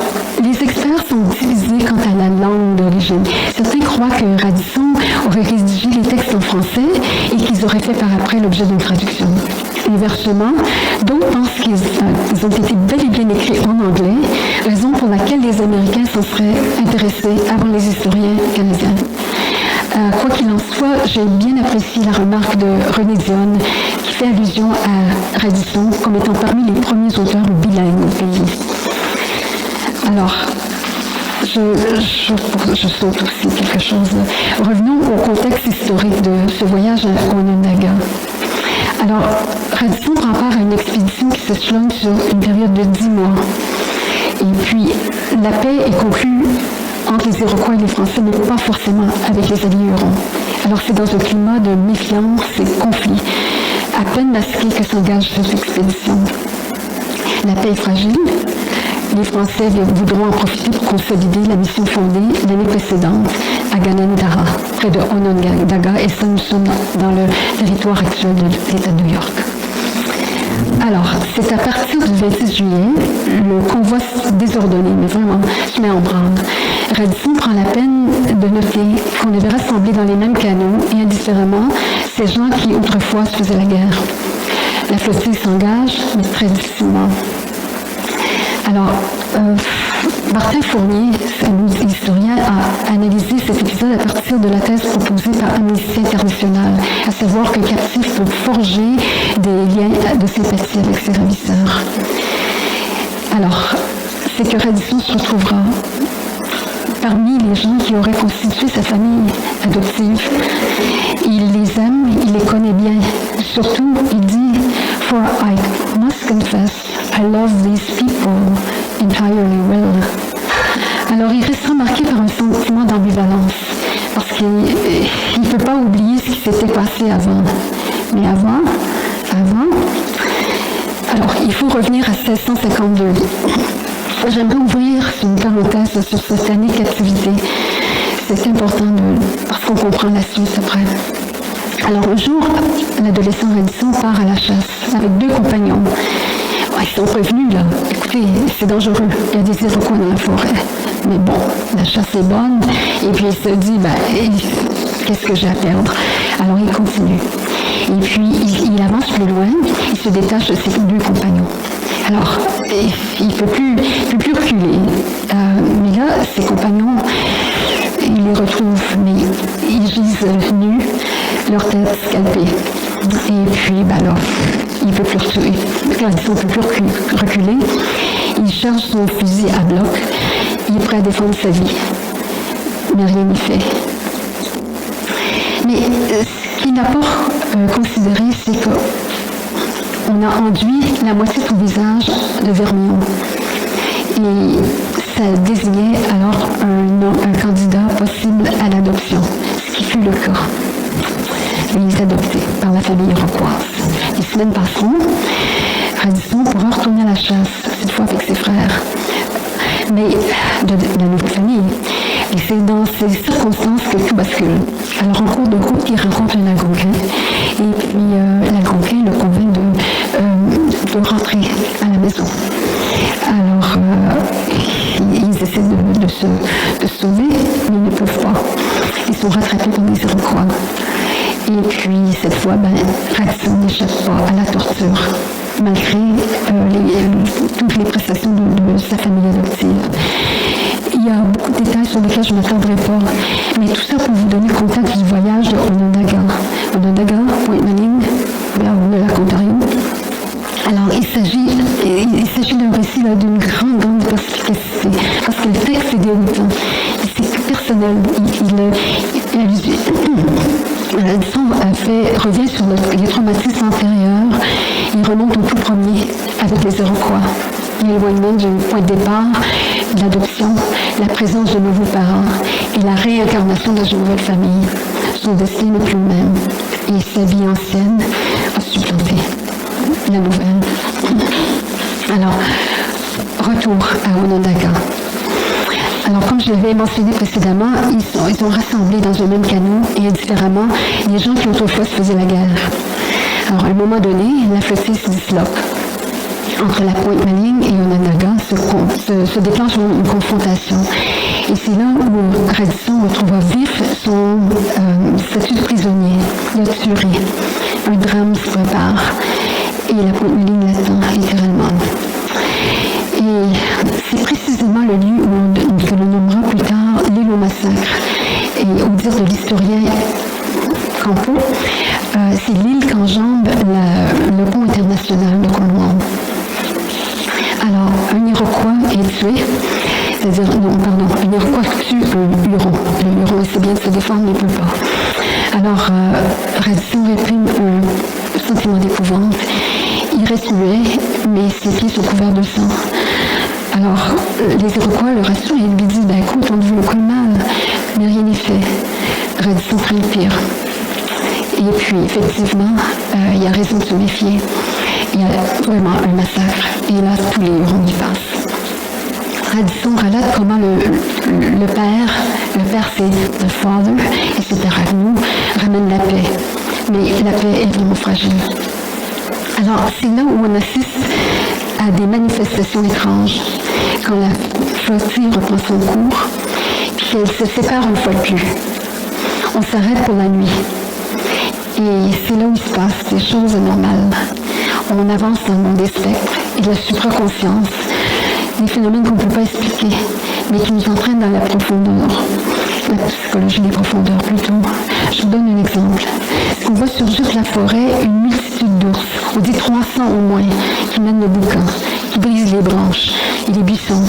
les experts sont divisés quant à la langue d'origine. Certains croient que Radisson aurait rédigé les textes en français et qu'ils auraient fait par après l'objet d'une traduction. Inversement, d'autres pensent qu'ils ont été bel et bien écrits en anglais, raison pour laquelle les Américains s'en seraient intéressés avant les historiens canadiens. Quoi qu'il en soit, j'ai bien apprécié la remarque de René Dionne qui fait allusion à Radisson comme étant parmi les premiers auteurs bilingues au pays. Alors, je saute aussi quelque chose. Revenons au contexte historique de ce voyage à Onondaga. Alors, Radisson prend part à une expédition qui s'échelonne sur une période de 10 mois. Et puis, la paix est conclue entre les Iroquois et les Français, mais pas forcément avec les alliés hurons. Alors, c'est dans un climat de méfiance et de conflit, à peine masqué que s'engage cette expédition. La paix est fragile. Les Français voudront en profiter pour consolider la mission fondée l'année précédente à Ganondara, près de Onondaga, et ça nous sommes dans le territoire actuel de l'État de New York. Alors, c'est à partir du 26 juillet, le convoi désordonné, mais vraiment, se met en branle. Radisson prend la peine de noter qu'on avait rassemblé dans les mêmes canaux et indifféremment ces gens qui autrefois se faisaient la guerre. La flottille s'engage, mais très difficilement. Alors, Martin Fournier, un historien, a analysé cet épisode à partir de la thèse proposée par Amnesty International, à savoir qu'un captif peut forger des liens de sympathie avec ses ravisseurs. Alors, c'est que Radisson se retrouvera parmi les gens qui auraient constitué sa famille adoptive. Il les aime, il les connaît bien. Surtout, il dit « For I must confess, I love these people entirely well ». Alors, il restera marqué par un sentiment d'ambivalence, parce qu'il ne peut pas oublier ce qui s'était passé avant. Mais avant, alors, il faut revenir à 1652. J'aimerais ouvrir une parenthèse sur cette année de captivité. C'est important parce qu'on comprend la suite après. Alors un jour, l'adolescent Radisson part à la chasse avec 2 compagnons. Ils sont prévenus là. Écoutez, c'est dangereux. Il y a des Iroquois dans la forêt. Mais bon, la chasse est bonne. Et puis il se dit, qu'est-ce que j'ai à perdre? Alors il continue. Et puis il avance plus loin. Il se détache de ses 2 compagnons. Alors, il ne peut plus reculer. Mais là, ses compagnons, il les retrouve, mais ils gisent nus, leur tête scalpée. Et puis, alors, il ne peut plus reculer. Radisson ne peut plus reculer. Il charge son fusil à bloc. Il est prêt à défendre sa vie. Mais rien n'y fait. Mais ce qu'il n'a pas considéré, c'est que on a enduit la moitié de son visage de vermillon. Et ça désignait alors un candidat possible à l'adoption, ce qui fut le cas. Il est adopté par la famille iroquoise. Les semaines passeront. Radisson pourra retourner à la chasse, cette fois avec ses frères, mais de la nouvelle famille. Et c'est dans ces circonstances que tout bascule. Alors, en cours de route, il rencontre un Algonquin. Et puis, l'Algonquin le convainc de rentrer à la maison. Alors, ils essaient de se sauver, mais ils ne peuvent pas. Ils sont rattrapés par les Iroquois. Et puis, cette fois, Radisson n'échappe pas à la torture, malgré toutes les prestations de sa famille adoptive. Il y a beaucoup de détails sur lesquels je ne m'attendrai pas, mais tout ça pour vous donner le contexte du voyage de Onondaga. Onondaga, Pointe-Manning, vers le lac Ontario. Alors, il s'agit d'un récit d'une grande perspicacité, parce que le texte est déroutant, c'est personnel. Radisson revient sur les traumatismes antérieurs, il remonte au tout premier avec les Iroquois. L'éloignement du point de départ, l'adoption, la présence de nouveaux parents et la réincarnation dans une nouvelle famille. Son destin n'est plus le même et sa vie ancienne a supplanté la nouvelle. Alors, retour à Onondaga. Alors, comme je l'avais mentionné précédemment, ils ont rassemblé dans un même canot et indifféremment les gens qui autrefois se faisaient la guerre. Alors, à un moment donné, la flottille se disloque. Entre la Pointe-Manning et Onondaga se déclenche une confrontation. Et c'est là où Radisson retrouve à vif son statut de prisonnier. Il a tué. Un drame se prépare. Et la Pointe-Manning l'attend, littéralement. Et c'est précisément le lieu que l'on nommera plus tard l'île au massacre. Et au dire de l'historien Campeau, c'est l'île qu'enjambe le pont international de Cornwall. Alors, un Iroquois est tué, un Iroquois tue un Huron. Le Huron essaie bien de se défendre, mais ne peut pas. Alors, Radisson réprime un sentiment d'épouvante. Il reste muet, mais ses pieds sont couverts de sang. Alors, les Iroquois le rassurent et lui disent, écoute, on te veut le coup de mal, mais rien n'est fait. Radisson craint le pire. Et puis, effectivement, il y a raison de se méfier. Il y a vraiment un massacre. Et là, tous les Hurons y passent. Radisson relate comment le père c'est le father, et c'est Aragnou, ramène la paix. Mais la paix est vraiment fragile. Alors, Alors, c'est là où on assiste à des manifestations étranges. Quand la flottille reprend son cours, puis elle se sépare une fois de plus. On s'arrête pour la nuit. Et c'est là où il se passe des choses anormales. On avance dans le monde des spectres et de la supraconscience, des phénomènes qu'on ne peut pas expliquer, mais qui nous entraînent dans la profondeur, la psychologie des profondeurs plutôt. Je vous donne un exemple. On voit surgir de la forêt une multitude d'ours, on dit 300 au moins, qui mènent le boucan, qui brisent les branches et les buissons,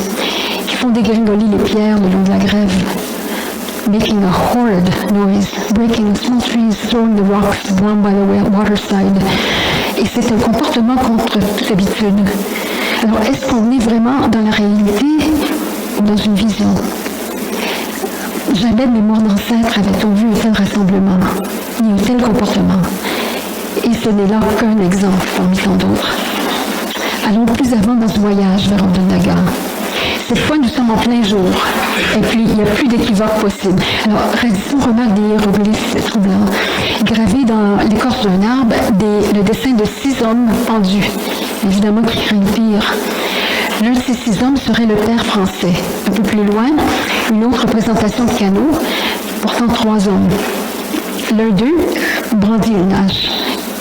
qui font dégringoler les pierres le long de la grève, making a horrid noise, breaking small trees, throwing the rocks down by the waterside. Et c'est un comportement contre toute habitude. Alors, est-ce qu'on est vraiment dans la réalité ou dans une vision? Jamais de mémoire d'ancêtres avait-on vu un tel rassemblement, ni un tel comportement. Et ce n'est là qu'un exemple parmi tant d'autres. Allons plus avant dans ce voyage vers Onondaga. Cette fois, nous sommes en plein jour, et puis il n'y a plus d'équivoque possible. Alors, Radisson remarque des hiéroglyphes troublants, gravés dans l'écorce d'un arbre, le dessin de 6 hommes pendus, évidemment qui craignent pire. L'un de ces 6 hommes serait le père français. Un peu plus loin, une autre représentation de canot, portant 3 hommes. L'un d'eux brandit une hache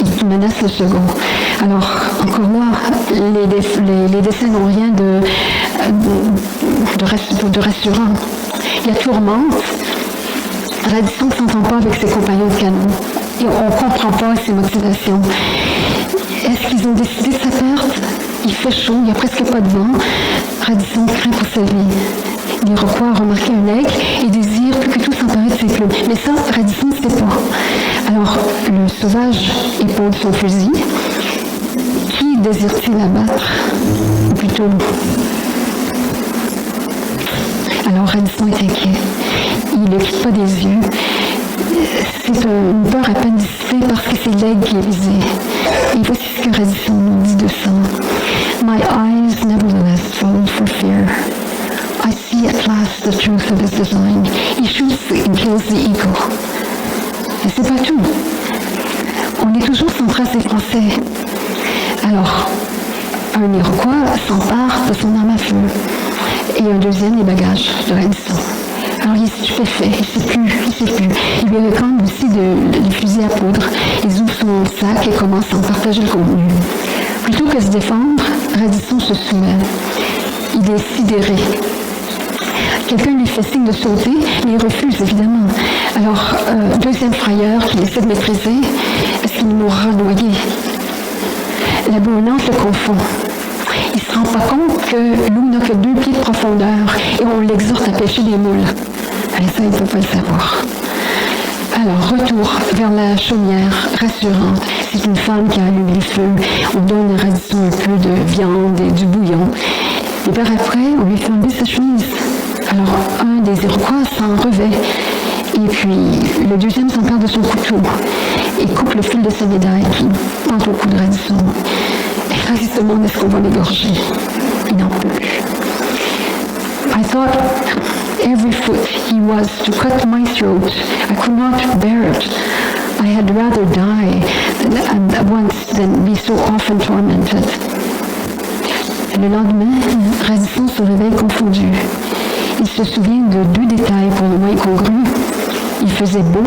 et qui menace le second. Alors, encore là, les dessins n'ont rien de rassurant. Il y a tourmente. Radisson ne s'entend pas avec ses compagnons de canot. Et on ne comprend pas ses motivations. Est-ce qu'ils ont décidé de sa perte? Il fait chaud, il n'y a presque pas de vent. Radisson craint pour sa vie. L'Iroquois a remarqué un aigle et désire plus que tout s'emparer de ses plumes. Mais ça, Radisson ne sait pas. Alors, le sauvage épaule son fusil. Qui désire-t-il abattre? Ou plutôt... Alors, Radisson est inquiet. Il ne quitte pas des yeux. C'est une peur à peine dissipée parce que c'est l'aigle qui est visé. Et voici ce que Radisson nous dit de ça. My eyes nevertheless fold for fear. I see at last the truth of his design. He shoots and kills the eagle. Et c'est pas tout. On est toujours sans trace des Français. Alors, un Iroquois s'empare de son arme à feu. Et un deuxième des bagages de Radisson. Alors il est stupéfait, il ne sait plus. Il lui réclame aussi des fusils à poudre. Il ouvre son sac et commence à en partager le contenu. Plutôt que de se défendre, Radisson se soumet. Il est sidéré. Quelqu'un lui fait signe de sauter, mais il refuse évidemment. Alors, deuxième frayeur qu'il essaie de maîtriser, est-ce qu'il mourra noyé? La bouillonnante le confond. Il ne se rend pas compte que l'eau n'a que 2 pieds de profondeur et on l'exhorte à pêcher des moules. Et ça, il ne peut pas le savoir. Alors, retour vers la chaumière rassurante. C'est une femme qui a allumé le feu. On donne à Radisson un peu de viande et du bouillon. Et par après, on lui fait enlever sa chemise. Alors, un des Iroquois s'en revêt. Et puis, le deuxième s'empare de son couteau et coupe le fil de sa médaille qui pend au cou de Radisson. Et Radisson demande est-ce qu'on va l'égorger. Il n'en peut plus. I thought every foot he was to cut my throat. I could not bear it. I had rather die at once than be so often tormented. Le lendemain, Radisson se réveille confondu. Il se souvient de 2 détails pour le moins incongrus. Il faisait beau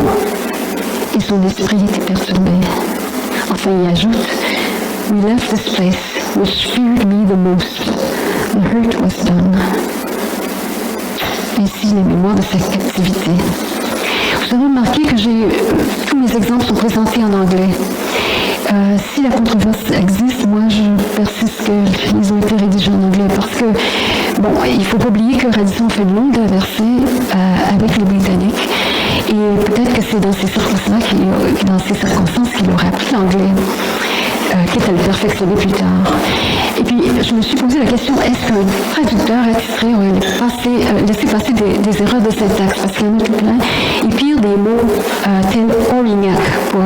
et son esprit était perturbé. Enfin, il ajoute « We left this place which feared me the most. The hurt was done. » Ainsi, les mémoires de sa captivité. Vous avez remarqué que tous mes exemples sont présentés en anglais. Si la controverse existe, moi je persiste qu'ils ont été rédigés en anglais parce que, bon, il ne faut pas oublier que Radisson fait de longues traversées avec les Britanniques et peut-être que c'est dans ces circonstances qu'il aurait appris l'anglais, quitte à le perfectionner plus tard. Et puis, je me suis posé la question, est-ce qu'un traducteur attitré aurait laissé passer des erreurs de syntaxe? Parce qu'il y en a tout plein. Et pire, des mots tels Orignac pour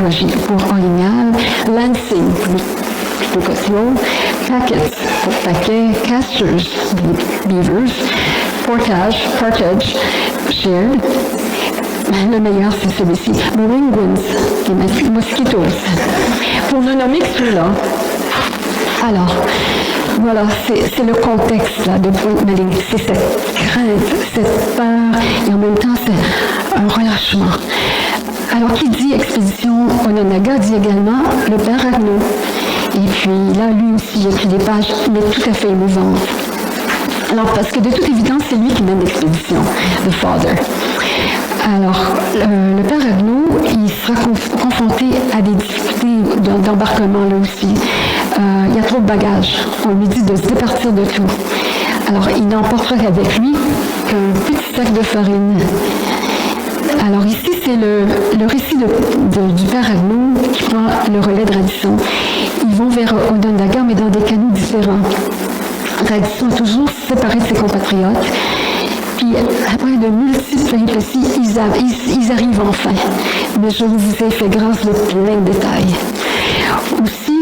orignal, Lansing pour cotillon, Packets pour paquet, Casters, beavers, Portage, shared. Le meilleur, c'est celui-ci. Moringuins, les mosquitos. Pour ne nommer que ceux-là. Alors, voilà, c'est le contexte là, de Pointe-Maligne. C'est cette crainte, cette peur, et en même temps, c'est un relâchement. Alors, qui dit expédition Onondaga dit également le père Agneau. Et puis là, lui aussi, il écrit des pages, mais tout à fait émouvantes. Alors, parce que de toute évidence, c'est lui qui mène l'expédition, the father. Alors, le père Agneau, il sera confronté à des difficultés d'embarquement là aussi. Il y a trop de bagages. On lui dit de se départir de tout. Alors, il n'emportera avec lui qu'un petit sac de farine. Alors ici, c'est le récit du père Agneau qui prend le relais de Radisson. Ils vont vers Onondaga, mais dans des canots différents. Radisson est toujours séparé de ses compatriotes. Puis, après de multiples péripéties, ils arrivent enfin. Mais je vous ai fait grâce de plein de détails. Aussi,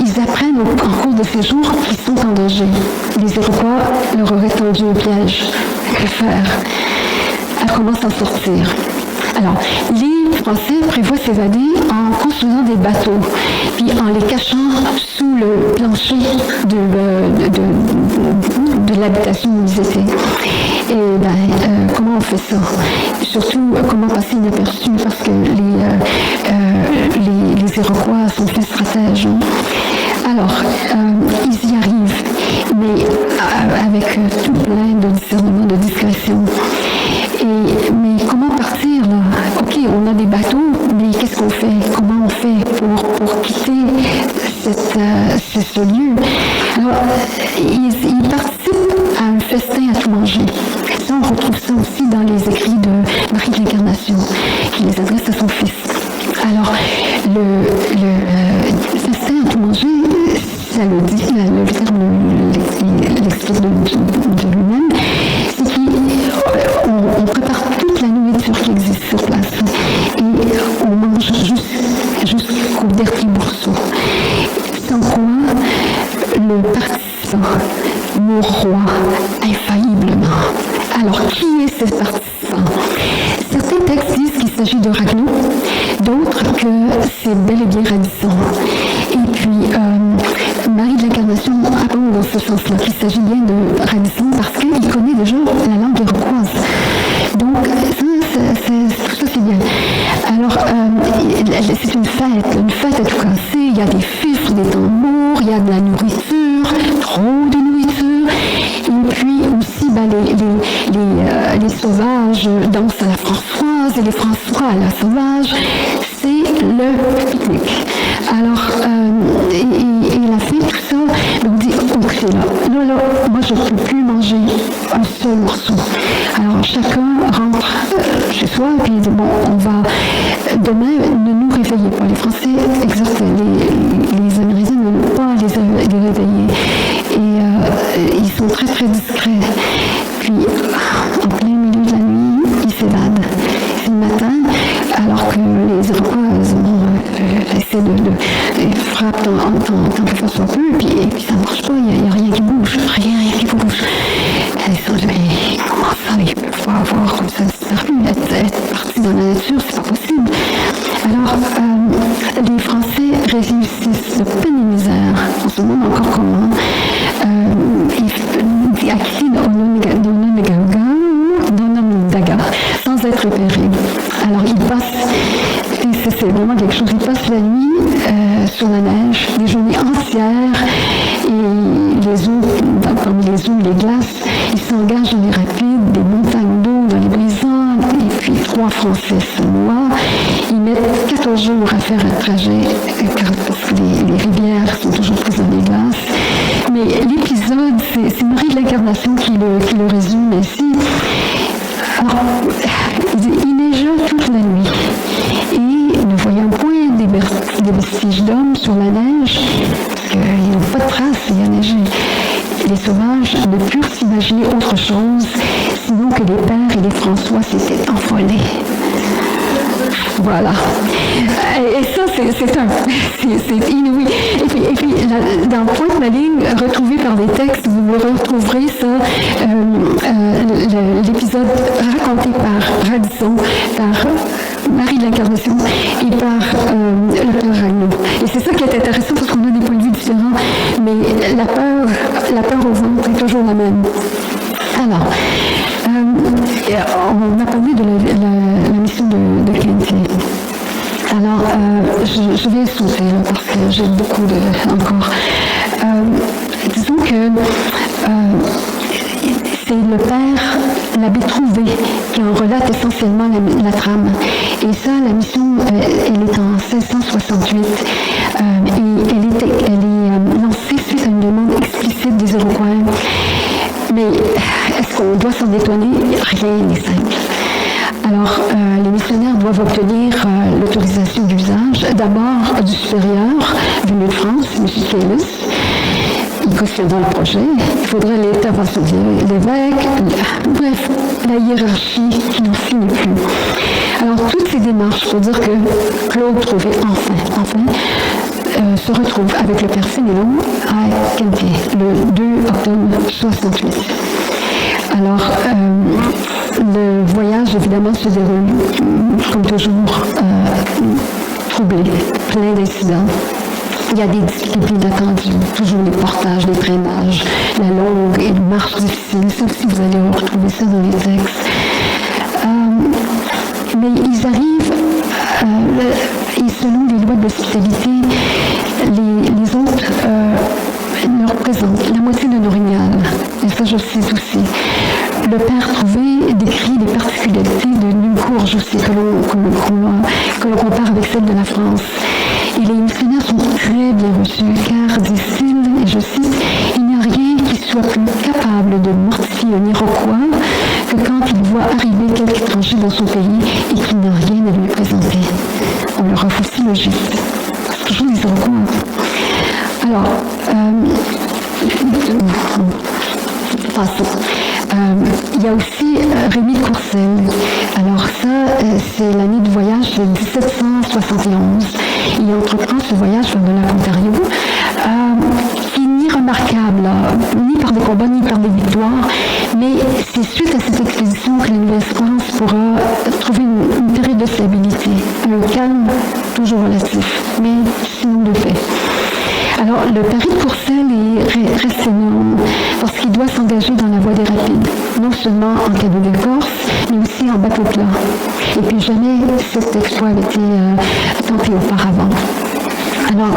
ils apprennent en cours de séjour qu'ils sont en danger. Les Iroquois leur auraient tendu un piège. Que faire? Comment s'en sortir? Alors, les Français prévoient s'évader en construisant des bateaux, puis en les cachant sous le plancher de l'habitation où ils étaient. Et comment on fait ça? Surtout, comment passer inaperçu, parce que les Iroquois sont très stratèges. Alors, ils y arrivent, mais avec tout plein de discernement, de discrétion. Mais comment partir là? Ok, on a des bateaux, mais qu'est-ce qu'on fait? Comment on fait pour quitter ce lieu? Alors, ils participent à un festin à tout manger. Ça, on retrouve ça aussi dans les écrits de Marie de l'Incarnation, qui les adresse à son fils. Alors, le festin à tout manger, ça le dit, le terme l'explique de lui-même, c'est qu'on prépare toute la nourriture qui existe sur place et on mange jusqu'au dernier morceau. Sans quoi, le participant mourra infailliblement. Alors, qui est ce participant? Certains textes disent qu'il s'agit de Ragueneau, d'autres que c'est bel et bien Radisson. Et puis, Marie de l'Incarnation abonde dans ce sens-là, qu'il s'agit bien de Radisson parce qu'il connaît déjà la langue iroquoise. Donc, tout ça c'est bien. Alors, c'est une fête à tout casser, il y a des fifs, des tambours, il y a de la nourriture, trop de nourriture, et puis aussi les sauvages dansent à la Françoise et les François à la sauvage, c'est le pique-nique. Alors, et la fille, tout ça, donc dit, ok, là, moi je ne peux plus manger un seul morceau. Alors chacun rentre chez soi et puis dit, bon, on va, demain, ne nous réveillez pas. Les Français exhortent les Amérindiens ne pas les réveiller. Et ils sont très très discrets. Puis, en plein milieu de la nuit, ils s'évadent. C'est le matin, alors que les Iroquois essaient de frapper tant que ça soit peu, et puis ça ne marche pas, il n'y a rien qui bouge, rien qui bouge. Ils sont dit, mais comment ça, ils peuvent pas avoir comme ça disparu, être partis dans la nature, c'est pas possible. Alors, les Français réussissent de peine et misère, on se demande encore comment, à quitter Onondaga sans être repérés. Alors ils passent, c'est vraiment quelque chose, ils passent la nuit sur la neige, des journées entières, et les eaux, parmi les eaux et les glaces, ils s'engagent dans les rapides, des montagnes d'eau, dans les brisants, et puis 3 Français se noient. Ils mettent 14 jours à faire un trajet, parce que les rivières sont toujours prises dans les glaces. Mais l'épisode, c'est Marie de l'Incarnation qui le résume ainsi. Alors, il neigea toute la nuit et ne voyant point des vestiges d'hommes sur la neige, parce qu'ils n'ont pas de traces, il y a neigé, les sauvages ne purent s'imaginer autre chose, sinon que les pères et les François s'étaient envolés. Voilà. Et ça, c'est inouï. Et puis dans Pointe-Maligne, retrouvé par des textes, vous retrouverez ça, l'épisode raconté par Radisson, par Marie de l'Incarnation et par le père Ragueneau. Et c'est ça qui est intéressant parce qu'on a des points de vue différents, mais la peur au ventre est toujours la même. Alors, on a parlé de la mission de Kenzie. Alors, je vais sauter là, parce que j'ai beaucoup encore. Disons que c'est le père, l'abbé Trouvé, qui en relate essentiellement la trame. Et ça, la mission, elle est en 1668. Et elle est lancée suite à une demande explicite des Iroquois. Mais est-ce qu'on doit s'en étonner? Rien n'est simple. Alors, les missionnaires doivent obtenir l'autorisation d'usage, d'abord du supérieur venu de France, M. Caylus. Il cautionnera le projet. Il faudrait l'intervention de l'évêque. Bref, la hiérarchie qui n'en finit plus. Alors, toutes ces démarches pour dire que Claude Trouvé, enfin, se retrouve avec le père Fénelon à Kenzie, le 2 octobre 68. Alors, le voyage, évidemment, se déroule, comme toujours, troublé, plein d'incidents. Il y a des difficultés inattendues, toujours les portages, les traînages, la longue et une marche difficile. Ça aussi, vous allez retrouver ça dans les textes. Mais ils arrivent, et selon les lois de l'hospitalité, les autres leur présentent la moitié de l'orignal. Et ça, je le sais aussi. Le père Trouvé décrit les particularités de Nuncourge aussi, que l'on compare avec celle de la France. Et les missionnaires sont très bien reçus, car, disent-ils, et je cite, « Il n'y a rien qui soit plus capable de mortifier un Iroquois que quand il voit arriver quelque étranger dans son pays et qu'il n'a rien à lui présenter. » On leur offre aussi le gîte. C'est toujours les Iroquois. Alors, passons. Il y a aussi Rémy de Courcelles. Alors ça, c'est l'année du voyage de 1771. Il entreprend ce voyage vers le lac Ontario, qui n'est ni remarquable, ni par des combats, ni par des victoires, mais c'est suite à cette expédition que la Nouvelle-France pourra trouver une période de stabilité, un calme toujours relatif, mais sinon de fait. Alors, le pari de Courcelles reste énorme parce qu'il doit s'engager dans la voie des rapides, non seulement en canot de Corse, mais aussi en bateau plat. Et puis jamais cet exploit avait été tenté auparavant. Alors,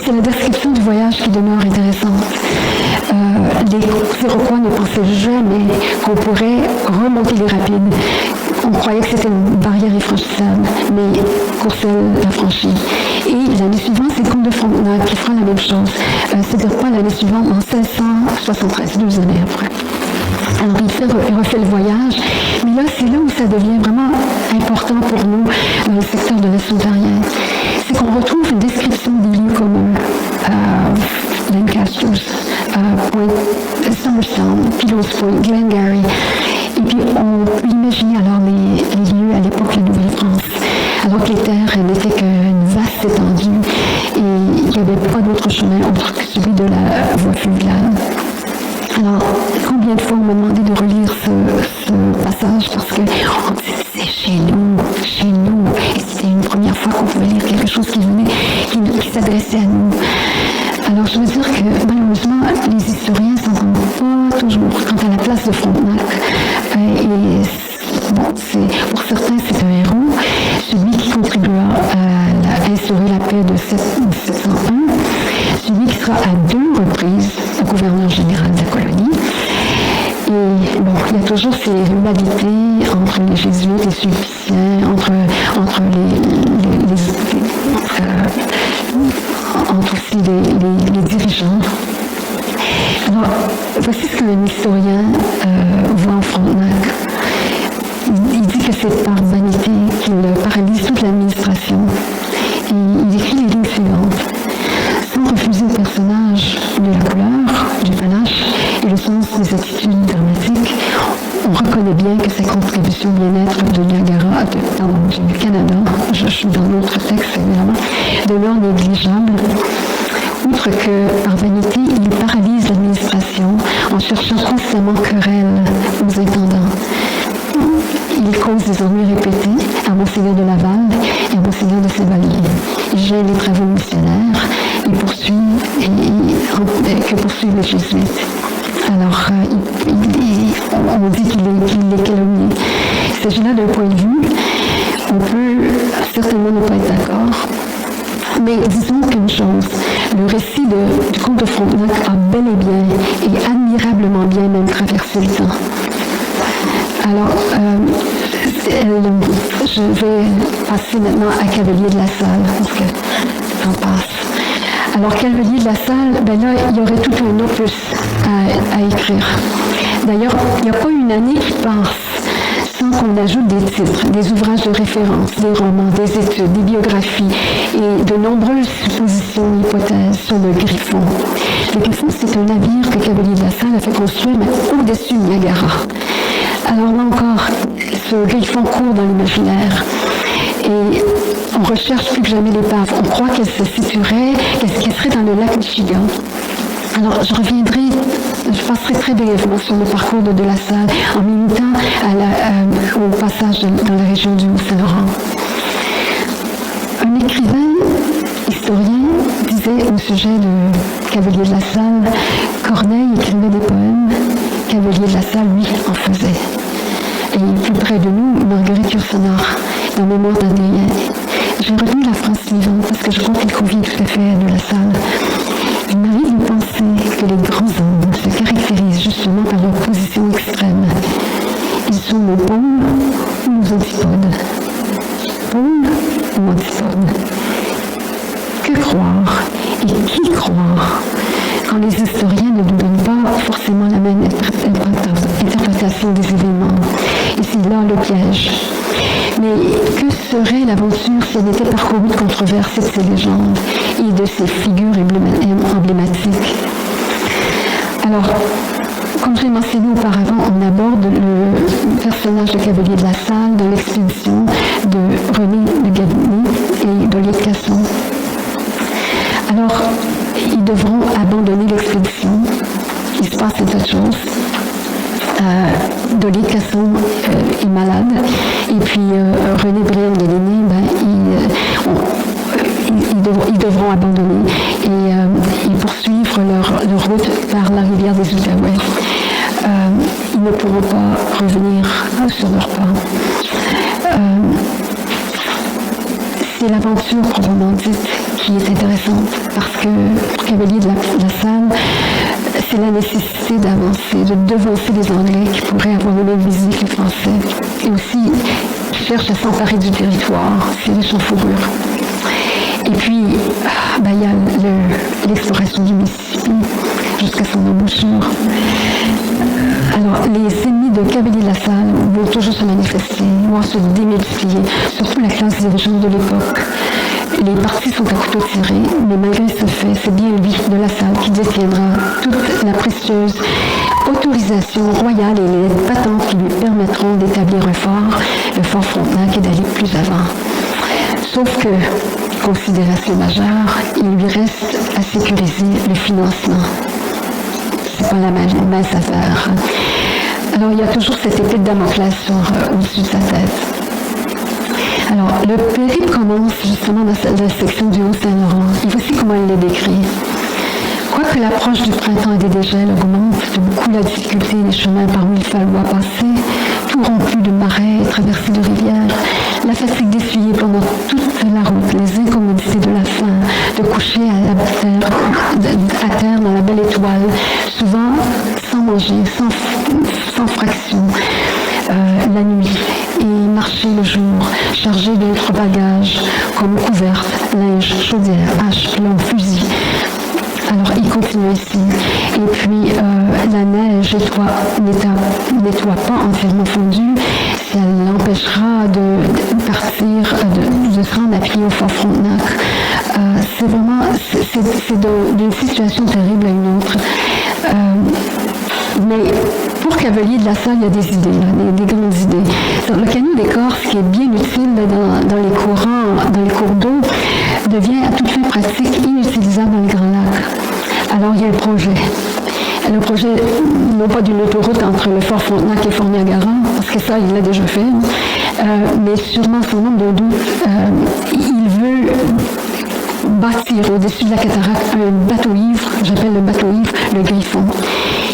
c'est la description du voyage qui demeure intéressante. Les Iroquois ne pensaient jamais qu'on pourrait remonter les rapides. On croyait que c'était une barrière infranchissable, mais Courcelles l'a franchie. Et l'année suivante, c'est le comte de Frontenac qui fera la même chose. C'est-à-dire pas l'année suivante, en 1673, 2 années après. Alors il refait le voyage, mais là, c'est là où ça devient vraiment important pour nous dans le secteur de l'Est ontarien. C'est qu'on retrouve une description des lieux communs. Lancaster's, Point Summerstown, Pillows Point, Glengarry. Et puis on peut imaginer alors les lieux à l'époque de la Nouvelle-France, alors que les terres n'étaient qu'une vaste étendue et il n'y avait pas d'autre chemin autre que celui de la voie fluviale. Alors, combien de fois on m'a demandé de relire ce passage parce que c'est chez nous, et c'était une première fois qu'on pouvait lire quelque chose qui s'adressait à nous. Alors, je veux dire que malheureusement, les historiens ne s'en rendent pas toujours quant à la place de Frontenac. Pour certains, c'est un héros, celui qui contribuera à instaurer la paix de 1701, celui qui sera à 2 reprises gouverneur général de la colonie. Et bon, il y a toujours ces rivalités entre les jésuites, les sulpiciens, entre aussi les dirigeants. Alors, voici ce qu'un historien voit en Frontenac. Il dit que c'est par vanité qu'il paralyse toute l'administration. Et il écrit les lignes suivantes. Sans refuser au personnage de la couleur, du panache et le sens des attitudes dramatiques, on reconnaît bien que sa contribution au bien-être de Niagara, du Canada, je suis dans l'autre texte évidemment, demeure négligeable. Outre que, par vanité, il paralyse l'administration en cherchant constamment querelle aux intendants. Il cause des ennuis répétés à Monseigneur de Laval et à Monseigneur de Saint-Vallier. Il gêne les travaux missionnaires, il poursuit que poursuivent les jésuites. Alors, on dit qu'il est calomnié. Il s'agit là d'un point de vue. On peut certainement ne pas être d'accord. Mais disons qu'une chose, le récit du comte de Frontenac a bel et bien, et admirablement bien même traversé le temps. Alors, je vais passer maintenant à Cavelier de la Salle, parce que le temps passe. Alors, Cavelier de la Salle, ben là, il y aurait tout un opus à écrire. D'ailleurs, il n'y a pas une année qui passe sans qu'on ajoute des titres, des ouvrages de référence, des romans, des études, des biographies et de nombreuses suppositions et hypothèses sur le Griffon. Le Griffon, c'est un navire que Cavelier de la Salle a fait construire, mais au-dessus de Niagara. Alors là encore, ce Griffon court dans l'imaginaire et on recherche plus que jamais l'épave. On croit qu'elle se situerait, qu'elle serait dans le lac Michigan. Alors, je passerai très brièvement sur le parcours de la Salle en m'imitant au passage dans la région du Haut-Saint-Laurent. Un écrivain, historien, disait au sujet de Cavelier de la Salle, Corneille écrivait des poèmes, Cavelier de la Salle, lui, en faisait. Et plus près de nous, Marguerite Yourcenar, dans Mémoire d'Adrien. J'ai retenu la phrase suivante parce que je crois qu'elle convient tout à fait à de la Salle. Il m'arrive de penser que les grands hommes se caractérisent justement par leur position extrême. Ils sont nos pôles ou nos antipodes. Pôles ou antipodes. Que croire et qui croire quand les historiens ne nous donnent pas forcément la même interprétation des événements? Et c'est là le piège. Mais que serait l'aventure si elle n'était parcourue de controverses et de ces légendes et de ces figures emblématiques? Alors, comme je l'ai mentionné auparavant, on aborde le personnage de Cavelier de la Salle dans l'expédition de René de Gavigny et d'Olier de Casson. Alors, ils devront abandonner l'expédition. Il se passe un tas de choses. D'Olier de Casson est malade et puis René Briand de Ligny, ils devront abandonner et poursuivre leur route par la rivière des Outaouais. Ils ne pourront pas revenir sur leur pas. C'est l'aventure proprement dite qui est intéressante parce que pour Cavelier de la Salle, c'est la nécessité d'avancer, de devancer les Anglais qui pourraient avoir le même vision que les Français. Et aussi, ils cherchent à s'emparer du territoire, c'est riche en fourrure. Et puis, il y a l'exploration du Mississippi jusqu'à son embouchure. Alors, les ennemis de Cavelier de la Salle vont toujours se manifester, voire se démultiplier, surtout la classe dirigeante de l'époque. Les partis sont à couteau tiré, mais malgré ce fait, c'est bien lui, de la Salle, qui détiendra toute la précieuse autorisation royale et les patentes qui lui permettront d'établir un fort, le fort Frontenac, et d'aller plus avant. Sauf que, considération majeure, il lui reste à sécuriser le financement. C'est pas la mince affaire. Alors, il y a toujours cette épée de Damoclès au-dessus de sa tête. Alors, le périple commence justement dans la section du Haut-Saint-Laurent. Et voici comment il est décrit. Quoique l'approche du printemps et des dégels augmente de beaucoup la difficulté des chemins par où il falloit passer, tout rompu de marais et traversé de rivières, la fatigue d'essuyer pendant toute la route, les incommodités de la faim, de coucher à terre dans la belle étoile, souvent sans manger, sans fraction, la nuit, et marcher le jour, chargé d'autres bagages, comme couvertes, linge, chaudière, hache, plomb, fusil. Alors, il continue ici. Et puis, la neige nettoie pas entièrement fondue. Si elle l'empêchera de partir, de se rendre à pied au Fort Frontenac. C'est vraiment, c'est d'une situation terrible à une autre. Mais pour Cavelier de la Salle, il y a des idées, là, des grandes idées. Donc, le canot d'écorce, qui est bien utile dans les cours d'eau, devient à toute fin pratique inutilisable dans les Grands Lacs. Alors, il y a un projet. Le projet, non pas d'une autoroute entre le Fort Frontenac et Fort Niagara, parce que ça, il l'a déjà fait, mais sûrement son nombre de doutes. Il veut bâtir au-dessus de la cataracte un bateau ivre le bateau ivre, le Griffon.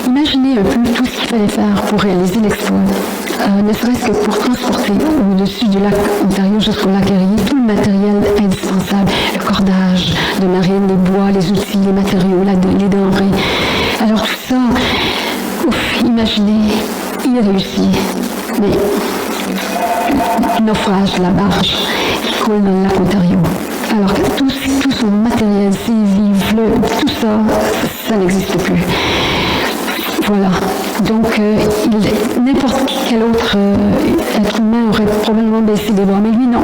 Imaginez un peu tout ce qu'il fallait faire pour réaliser l'exploit. Ne serait-ce que pour transporter au-dessus du lac Ontario jusqu'au lac Erie tout le matériel indispensable, le cordage de marine, les bois, les outils, les matériaux, les denrées. Alors tout ça, imaginez, il réussit, mais naufrage de la barge qui coule dans le lac Ontario. Alors que tout son matériel, ses vivres, tout ça, ça n'existe plus. Voilà. Donc, n'importe quel autre être humain aurait probablement baissé des bras. Mais lui, non.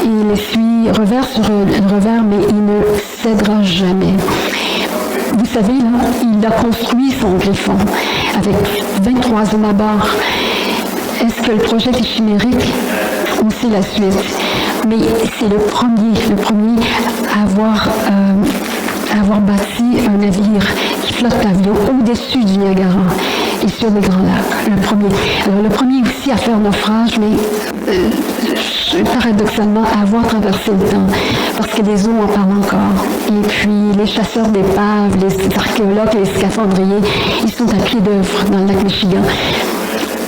Il essuie revers sur revers, mais il ne cédera jamais. Vous savez, là, il a construit son Griffon avec 23 hommes à bord. Est-ce que le projet est chimérique? On sait la suite. Mais c'est le premier à avoir bâti un navire qui flotte pavillon au-dessus du Niagara et sur les Grands Lacs. Le premier. Alors, le premier aussi à faire naufrage, mais paradoxalement à avoir traversé le temps, parce que les eaux en parlent encore. Et puis, les chasseurs d'épaves, les archéologues, les scaphandriers, ils sont à pied d'œuvre dans le lac Michigan.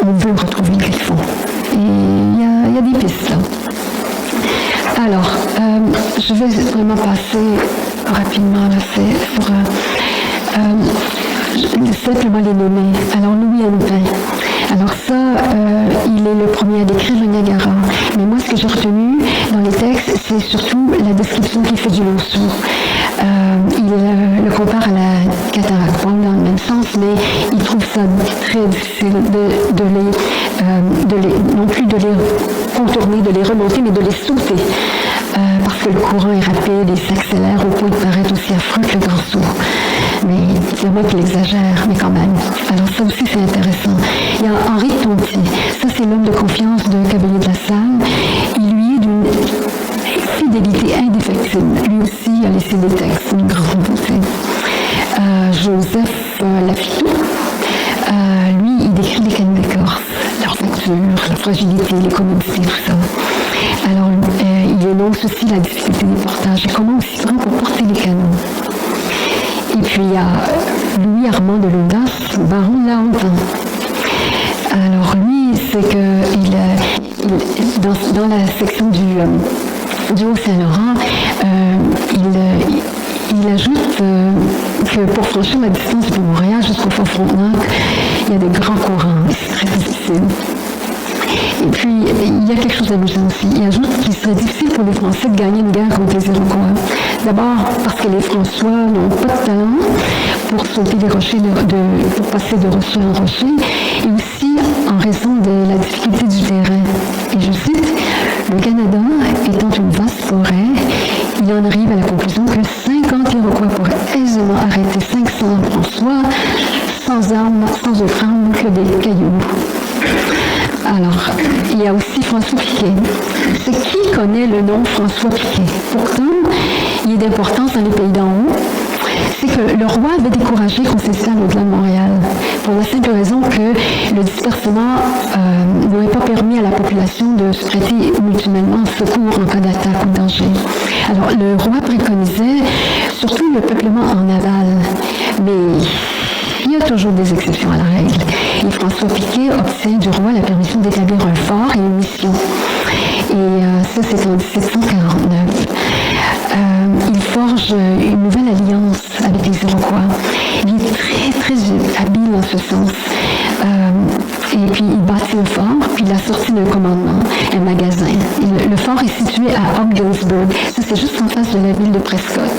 On veut retrouver le Griffon. Et il y a des pistes là. Alors, je vais vraiment passer rapidement là, c'est pour simplement les nommer. Alors, Louis Hennepin. Alors ça, il est le premier à décrire le Niagara. Mais moi, ce que j'ai retenu dans les textes, c'est surtout la description qu'il fait du Lonceau. Il le compare à la cataracte, pas dans le même sens, mais il trouve ça très difficile non plus de les contourner, de les remonter, mais de les sauter. Parce que le courant est rapide et s'accélère au point de paraître aussi affreux que le Grand Saut. Mais c'est moi qui l'exagère, mais quand même. Alors ça aussi, c'est intéressant. Il y a Henri Tonti. Ça, c'est l'homme de confiance de Cavalier de la Salle. Il lui est d'une fidélité indéfectible. Lui aussi a laissé des textes, une grande beauté. Joseph Lafitau. Lui, il décrit les canaux d'écorce, leur facture, la fragilité, les commodités, tout ça. Alors, il énonce aussi la difficulté des portages et comment aussi grand pour porter les canaux. Et puis, il y a Louis Armand de Laudas, baron de la Hontan. Alors, lui, c'est que dans la section du Haut-Saint-Laurent, il ajoute que pour franchir la distance de Montréal jusqu'au Fort Frontenac, il y a des grands courants, c'est très difficile. Et puis, il y a quelque chose d'amusant aussi. Il ajoute qu'il serait difficile pour les Français de gagner une guerre contre les Iroquois. D'abord parce que les François n'ont pas de talent pour sauter les rochers, pour passer de rocher en rocher, et aussi en raison de la difficulté du terrain. Et je cite, le Canada étant une vaste forêt, il en arrive à la conclusion que 50 Iroquois pourraient aisément arrêter 500 François sans armes, sans autre arme que des cailloux. Alors, il y a aussi François Piquet. C'est qui connaît le nom François Piquet? Pourtant, il est d'importance dans les pays d'en haut. C'est que le roi avait découragé Concession au-delà de Montréal, pour la simple raison que le dispersement n'aurait pas permis à la population de se prêter mutuellement secours en cas d'attaque ou de danger. Alors, le roi préconisait surtout le peuplement en aval, mais il y a toujours des exceptions à la règle. Et François Piquet obtient du roi la permission d'établir un fort et une mission. Et ça, c'est en 1749. Il forge une nouvelle alliance avec les Iroquois. Il est très, très habile en ce sens. Et puis, il bâtit un fort, puis la sortie d'un commandement, un magasin. Le fort est situé à Ogdensburg. Ça, c'est juste en face de la ville de Prescott.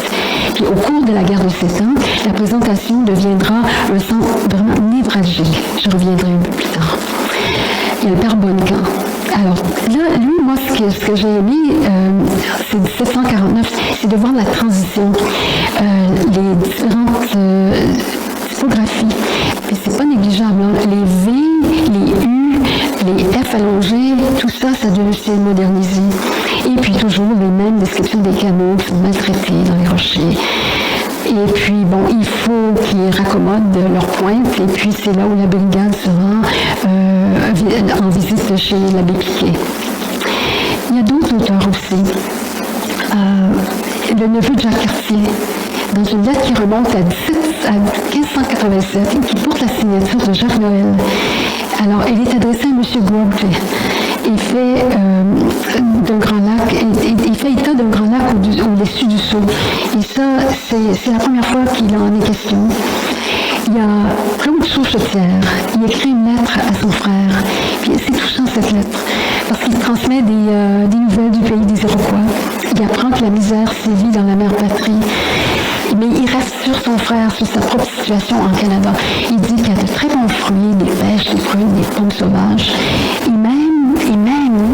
Puis, au cours de la guerre de 7 ans, la présentation deviendra un centre vraiment névralgique. Je reviendrai un peu plus tard. Il y a le père Bonnecan. Alors, là, lui, moi, ce que j'ai aimé, c'est 1749, c'est de voir la transition, les différentes typographies. Puis c'est pas négligeable, hein. Les V, les U, les F allongés, tout ça, ça s'est modernisé. Et puis toujours les mêmes descriptions des canaux qui sont maltraités dans les rochers. Et puis, bon, il faut qu'ils raccommodent leur pointe, et puis c'est là où la brigade sera en visite chez l'abbé Piquet. Il y a d'autres auteurs aussi. Le neveu de Jacques Cartier, dans une lettre qui remonte à 1587 qui porte la signature de Jacques Noël. Alors, elle est adressée à M. Grote. Il fait d'un grand lac, il fait état d'un grand lac au-dessus du Sceau. Et ça, c'est la première fois qu'il en est question. Il y a Claude Chauchetière, il écrit une lettre à son frère. Puis c'est touchant cette lettre, parce qu'il transmet des nouvelles du pays des Iroquois. Il apprend que la misère sévit dans la mère patrie. Mais il rassure son frère sur sa propre situation en Canada. Il dit qu'il y a de très bons fruits, des pêches, des fruits, des pommes sauvages. Et même,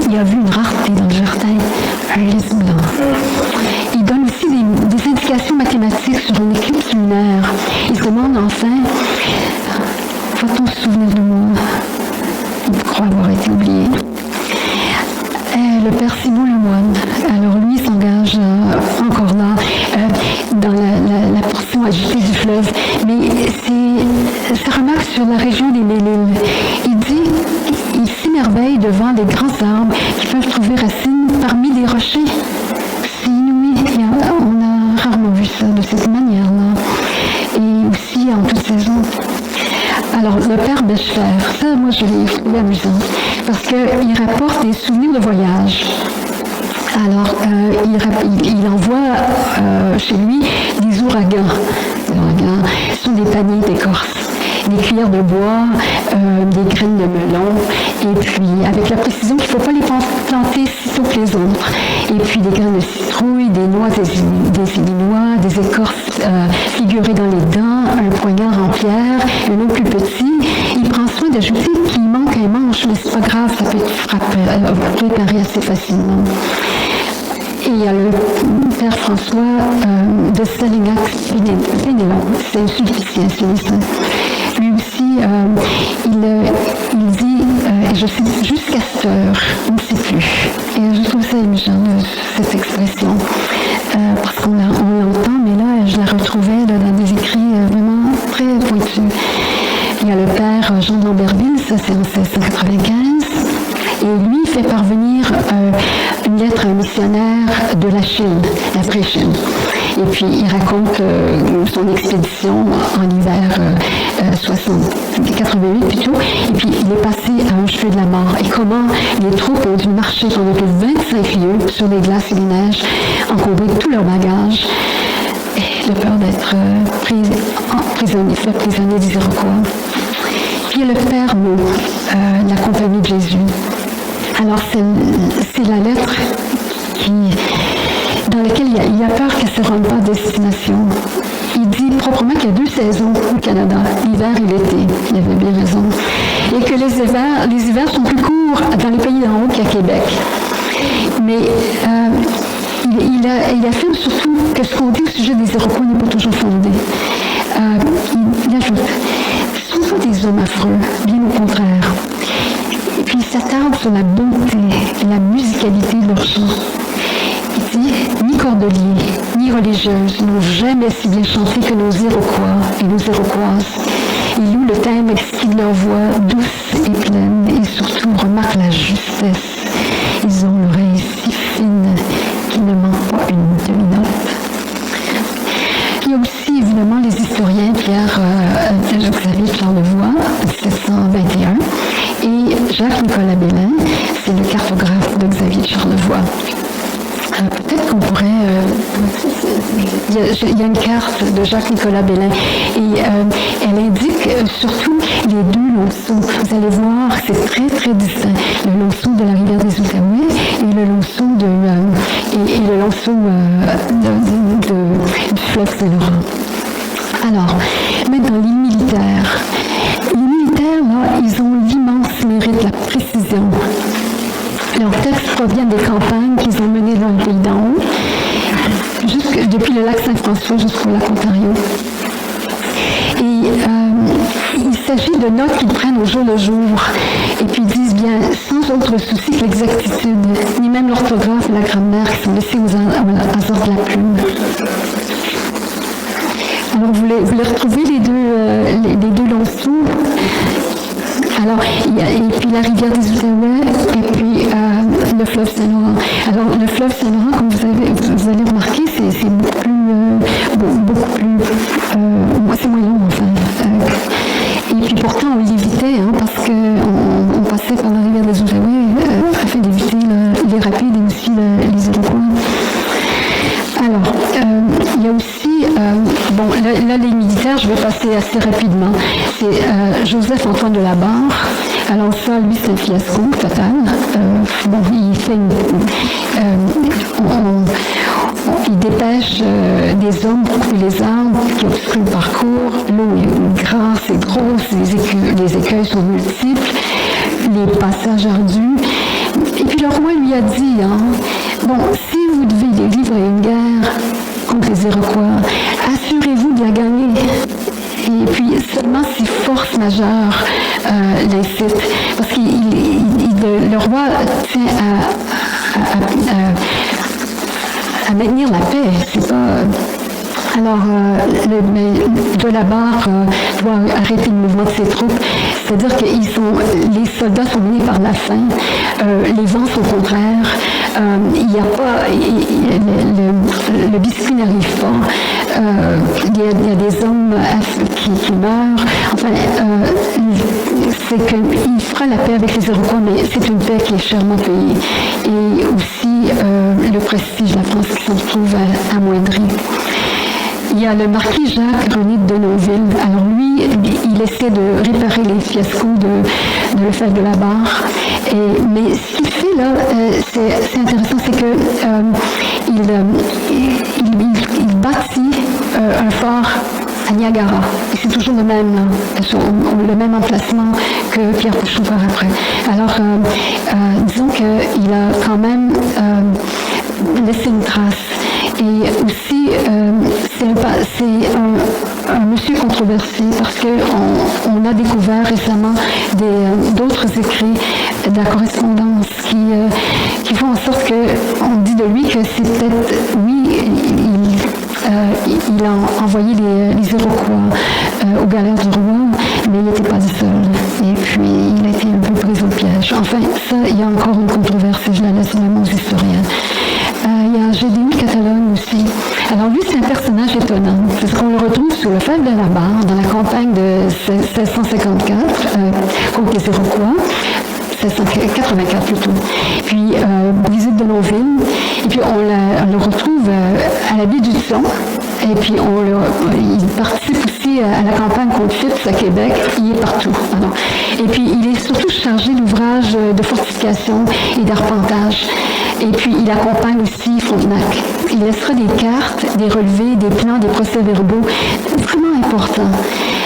il a vu une rareté dans le jardin, un lys blanc. Il donne aussi des indications mathématiques sur une éclipse lunaire. Il se demande enfin, va-t-on se souvenir de moi? Il croit avoir été oublié. Le père Simon Lemoine, alors lui s'engage encore là dans la portion agitée du fleuve, mais ça remarque sur la région des Mélilles. Il dit, il s'émerveille devant des grands arbres qui peuvent trouver racine parmi des rochers. C'est inouï, on a rarement vu ça de cette manière-là, et aussi en toute saison. Alors, le père Bechefer, ça, moi, je l'ai trouvé amusant, parce qu'il rapporte des souvenirs de voyage. Alors, il envoie chez lui des ouragans. Les ouragans sont des paniers d'écorce, des cuillères de bois, des graines de melon, et puis avec la précision qu'il ne faut pas les planter sitôt que les autres. Et puis des graines de citrouille, des noix des Illinois, des écorces figurées dans les dents, un poignard en pierre, un autre plus petit. Il prend soin d'ajouter qu'il manque un manche, mais c'est pas grave, ça peut être préparé assez facilement. Et il y a le père François de Salignac-Fénélon, c'est un sulpicien suisse. Lui aussi, il dit, je sais jusqu'à cette heure, on ne sait plus. Et je trouve ça amusant, cette expression, parce qu'on l'entend, mais là, je la retrouvais dans des écrits vraiment très pointus. Il y a le père Jean d'Amberville, ça c'est en 1695. Et lui fait parvenir une lettre à un missionnaire de la Chine, l'après-Chine. Et puis il raconte son expédition en hiver 88 plutôt. Et puis il est passé à un cheveu de la mort. Et comment les troupes ont dû marcher pendant plus de 25 lieues sur les glaces et les neiges, encombrer tous leurs bagages, et de peur d'être prisonnier des Iroquois. Puis il y a le père Mo, la Compagnie de Jésus. Alors, c'est la lettre dans laquelle il a peur qu'elle ne se rende pas à destination. Il dit proprement qu'il y a 2 saisons au Canada, l'hiver et l'été. Il avait bien raison. Et que les hivers sont plus courts dans les pays d'en haut qu'à Québec. Mais il affirme surtout que ce qu'on dit au sujet des Iroquois n'est pas toujours fondé. Il ajoute, ce ne sont pas des hommes affreux, bien au contraire. Et puis il s'attarde sur la beauté, la musicalité de leur chant. Il dit, ni cordeliers, ni religieuses n'ont jamais si bien chanté que nos Iroquois et nos Iroquoises. Ils louent le thème exquis de leur voix, douce et pleine, et surtout remarquent la justesse. Ils ont l'oreille si fine qu'il ne manque pas une demi-note. Il y a aussi évidemment les historiens Pierre-Xavier Charlevoix, 1721, et Jacques-Nicolas Bélin, c'est le cartographe de Xavier Charlevoix. Peut-être qu'on pourrait... il y a une carte de Jacques-Nicolas Bélin et elle indique surtout les 2 lonceaux. Vous allez voir, c'est très très distinct. Le lonceau de la rivière des Outaouais et le lonceau du fleuve Saint-Laurent. Alors, maintenant, les militaires. Les militaires, là, ils ont l'immense mérite de la précision. Leurs textes proviennent des campagnes qu'ils ont menées dans le pays d'en haut, depuis le lac Saint-François jusqu'au lac Ontario. Et il s'agit de notes qu'ils prennent au jour le jour, et puis ils disent bien, sans autre souci que l'exactitude, ni même l'orthographe et la grammaire qui sont laissés aux hasards de la plume. Alors vous les retrouvez les deux lonceaux. Alors, et puis la rivière des Outaouais, et puis le fleuve Saint-Laurent. Alors, le fleuve Saint-Laurent, comme vous allez remarquer, c'est beaucoup plus, c'est moins vie militaire, je vais passer assez rapidement. C'est Joseph-Antoine de la Barre. Alors ça, lui, c'est un fiasco total. Il fait il dépêche des hommes pour couper les arbres qui obstruent le parcours. L'eau est grasse et grosse, les écueils sont multiples, les passages ardus. Et puis le roi lui a dit, bon, si vous devez livrer une guerre contre les Iroquois, assurez-vous de la gagner. Et puis seulement si force majeure l'incite, parce que le roi tient à maintenir la paix. C'est pas. Alors, de la Barre doit arrêter le mouvement de ses troupes. C'est-à-dire que les soldats sont menés par la faim, les vents sont contraires, il n'y a pas, le biscuit n'arrive pas, il y a des hommes qui meurent. Enfin, c'est qu'il fera la paix avec les Iroquois, mais c'est une paix qui est chèrement payée. Et aussi le prestige de la France qui s'en trouve amoindri. Il y a le marquis Jacques-René de Denonville. Alors lui, il essaie de réparer les fiascos de Lefebvre de la Barre. Mais ce qu'il fait là, c'est intéressant, c'est que il bâtit un fort à Niagara. Et c'est toujours le même emplacement que Pierre Pouchon par après. Alors, disons qu'il a quand même laissé une trace. Et aussi, c'est un monsieur controversé parce qu'on a découvert récemment d'autres écrits de la correspondance qui font en sorte qu'on dit de lui que c'est peut-être, oui, il a envoyé les Iroquois aux galères du roi, mais il n'était pas le seul. Et puis, il a été un peu pris au piège. Enfin, ça, il y a encore une controverse, je la laisse vraiment aux historiens. Il y a Gédéon Catalogne aussi. Alors lui, c'est un personnage étonnant, parce qu'on le retrouve sur le Lefebvre de la Barre, dans la campagne de 1654, contre les Iroquois, 1684 plutôt. Puis, visite de Longueville, et puis on le retrouve à la baie du Thon, et puis il participe aussi à la campagne contre Phipps à Québec, il est partout. Alors. Et puis il est surtout chargé d'ouvrages de fortification et d'arpentage. Et puis, il accompagne aussi Frontenac. Il laissera des cartes, des relevés, des plans, des procès-verbaux, vraiment importants.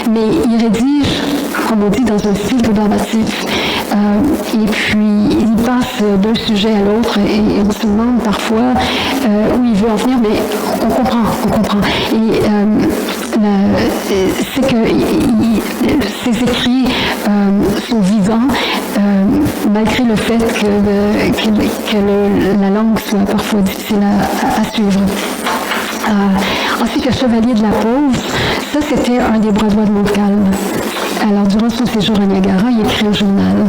Mais il rédige, comme on dit, dans un style dramatique. Et puis, il passe d'un sujet à l'autre et on se demande parfois où il veut en venir, mais on comprend. Et c'est que ses écrits sont vivants, malgré le fait que la langue soit parfois difficile à suivre. Ensuite, le Chevalier de la Pauvre, ça c'était un des bras droits de Montcalm. Alors, durant son séjour à Niagara, il écrit un journal.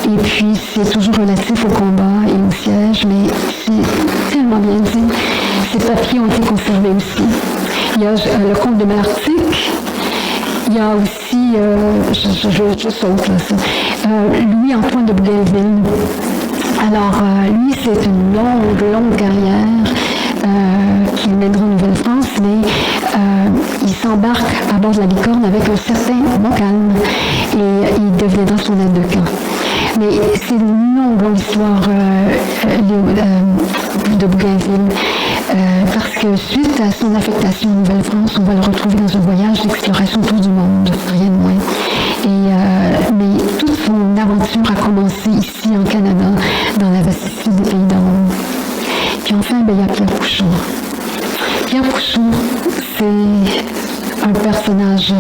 Et puis, c'est toujours relatif au combat et au siège, mais c'est tellement bien dit. Ces papiers ont été conservés aussi. Il y a le comte de Malartic. Il y a aussi, je saute là, ça, Louis-Antoine de Bougainville. Alors, lui, c'est une longue carrière qu'il mènera en Nouvelle-France, mais il s'embarque à bord de la Licorne avec un certain Montcalm et il deviendra son aide de camp. Mais c'est une longue histoire de Bougainville, parce que suite à son affectation en Nouvelle-France, on va le retrouver dans un voyage d'exploration autour du monde, rien de moins. Mais toute son aventure a commencé ici en Canada, dans la vastitude des pays d'en haut. Puis enfin, il y a Pierre Pouchon. Pierre Pouchon, c'est un personnage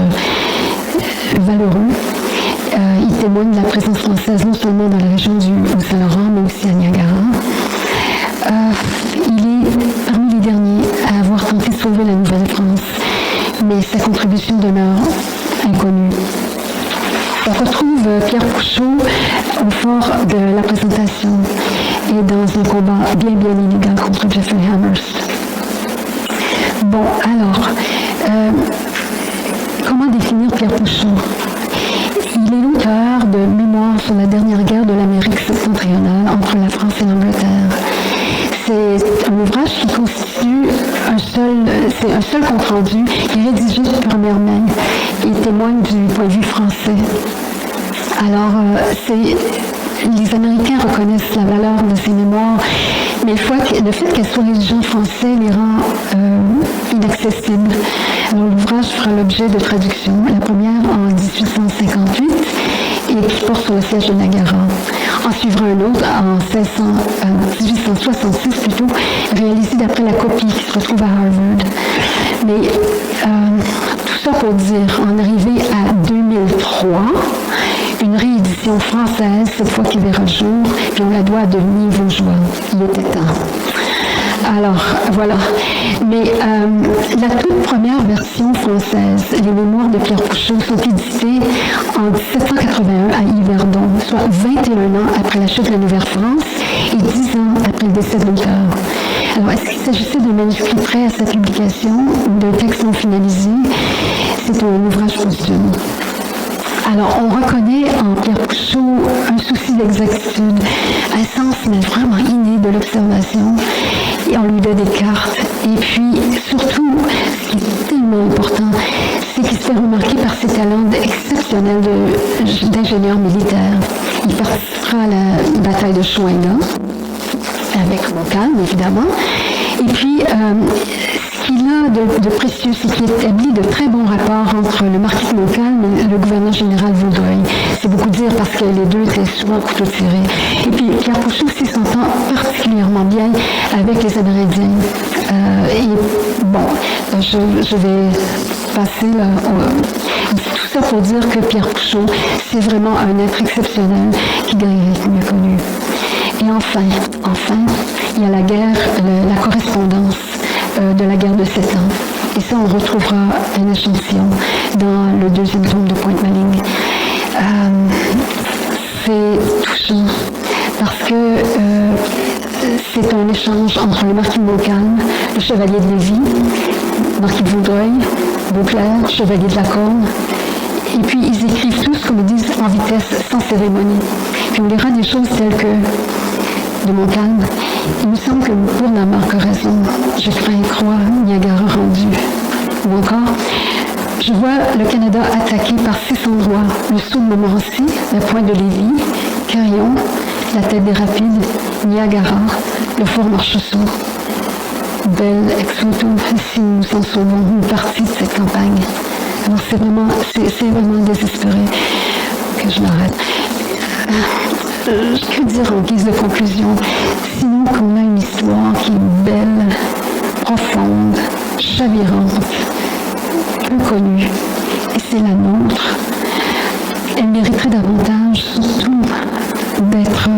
valeureux. Il témoigne de la présence française non seulement dans la région du Haut-Saint-Laurent, mais aussi à Niagara. Il est parmi les derniers à avoir tenté de sauver la Nouvelle-France, mais sa contribution demeure inconnue. On retrouve Pierre Pouchon au fort de la présentation et dans un combat bien illégal contre Jeffrey Amherst. Bon, alors, comment définir Pierre Pouchon? Il est l'auteur de Mémoires sur la dernière guerre de l'Amérique septentrionale entre la France et l'Angleterre. C'est un ouvrage qui constitue un seul compte-rendu qui est rédigé premièrement témoigne du point de vue français. Alors, les Américains reconnaissent la valeur de ces mémoires, mais le fait qu'elles soient rédigées en français les rend inaccessibles. Alors, l'ouvrage fera l'objet de traductions. La première en 1858 et qui porte sur le siège de Niagara. En suivra un autre en 1866 plutôt, réalisé d'après la copie qui se retrouve à Harvard. Mais tout ça pour dire, en arriver à 2003, une réédition française, cette fois qui verra le jour, puis on la doit à Denis Vaugeois. Il était temps. Alors, voilà. Mais la toute première version française, les mémoires de Pierre Pouchot, sont éditées en 1781 à Yverdon, soit 21 ans après la chute de la Nouvelle-France et 10 ans après le décès de l'auteur. Alors, est-ce qu'il s'agissait d'un manuscrit prêt à sa publication ou d'un texte non finalisé? C'est un ouvrage posthume. Alors, on reconnaît en Pierre Pouchot un souci d'exactitude, un sens mais vraiment inné de l'observation, et on lui donne des cartes. Et puis, surtout, ce qui est tellement important, c'est qu'il se fait remarquer par ses talents exceptionnels d'ingénieur militaire. Il participera à la bataille de Chouinga, avec Montcalm, évidemment. Et puis, ce qu'il a de précieux, c'est qu'il établit de très bons rapports entre le marquis de Montcalm et le gouverneur général Vaudreuil. C'est beaucoup dire parce que les deux étaient souvent couteau tiré. Et puis, Pierre Pouchot aussi s'entend particulièrement bien avec les Amérindiens. Et bon, je vais passer là. Tout ça pour dire que Pierre Pouchot, c'est vraiment un être exceptionnel qui gagnerait être mieux connu. Et enfin, il y a la guerre, la correspondance de la guerre de 7 ans. Et ça, on retrouvera un échantillon dans le deuxième tome de Pointe-Maligne. C'est touchant parce que c'est un échange entre le marquis de Montcalm, le chevalier de Lévis, marquis de Vaudreuil, Beauclerc, chevalier de la Corne. Et puis, ils écrivent tous, comme ils disent, en vitesse, sans cérémonie. Puis on lira des choses telles que de Montcalm. Il me semble que Bourg-la-Marque a raison. Je crains croix, Niagara rendu. Ou encore, je vois le Canada attaqué par 6 endroits. Le saut de Montmorency, la pointe de Lévis, Carillon, la tête des Rapides, Niagara, le fort Marchessault. Belle ex-photo, si nous en sauvons une partie de cette campagne. Alors c'est vraiment désespéré que je m'arrête. Que dire en guise de conclusion, sinon qu'on a une histoire qui est belle, profonde, chavirante, peu connue, et c'est la nôtre. Elle mériterait davantage, surtout, d'être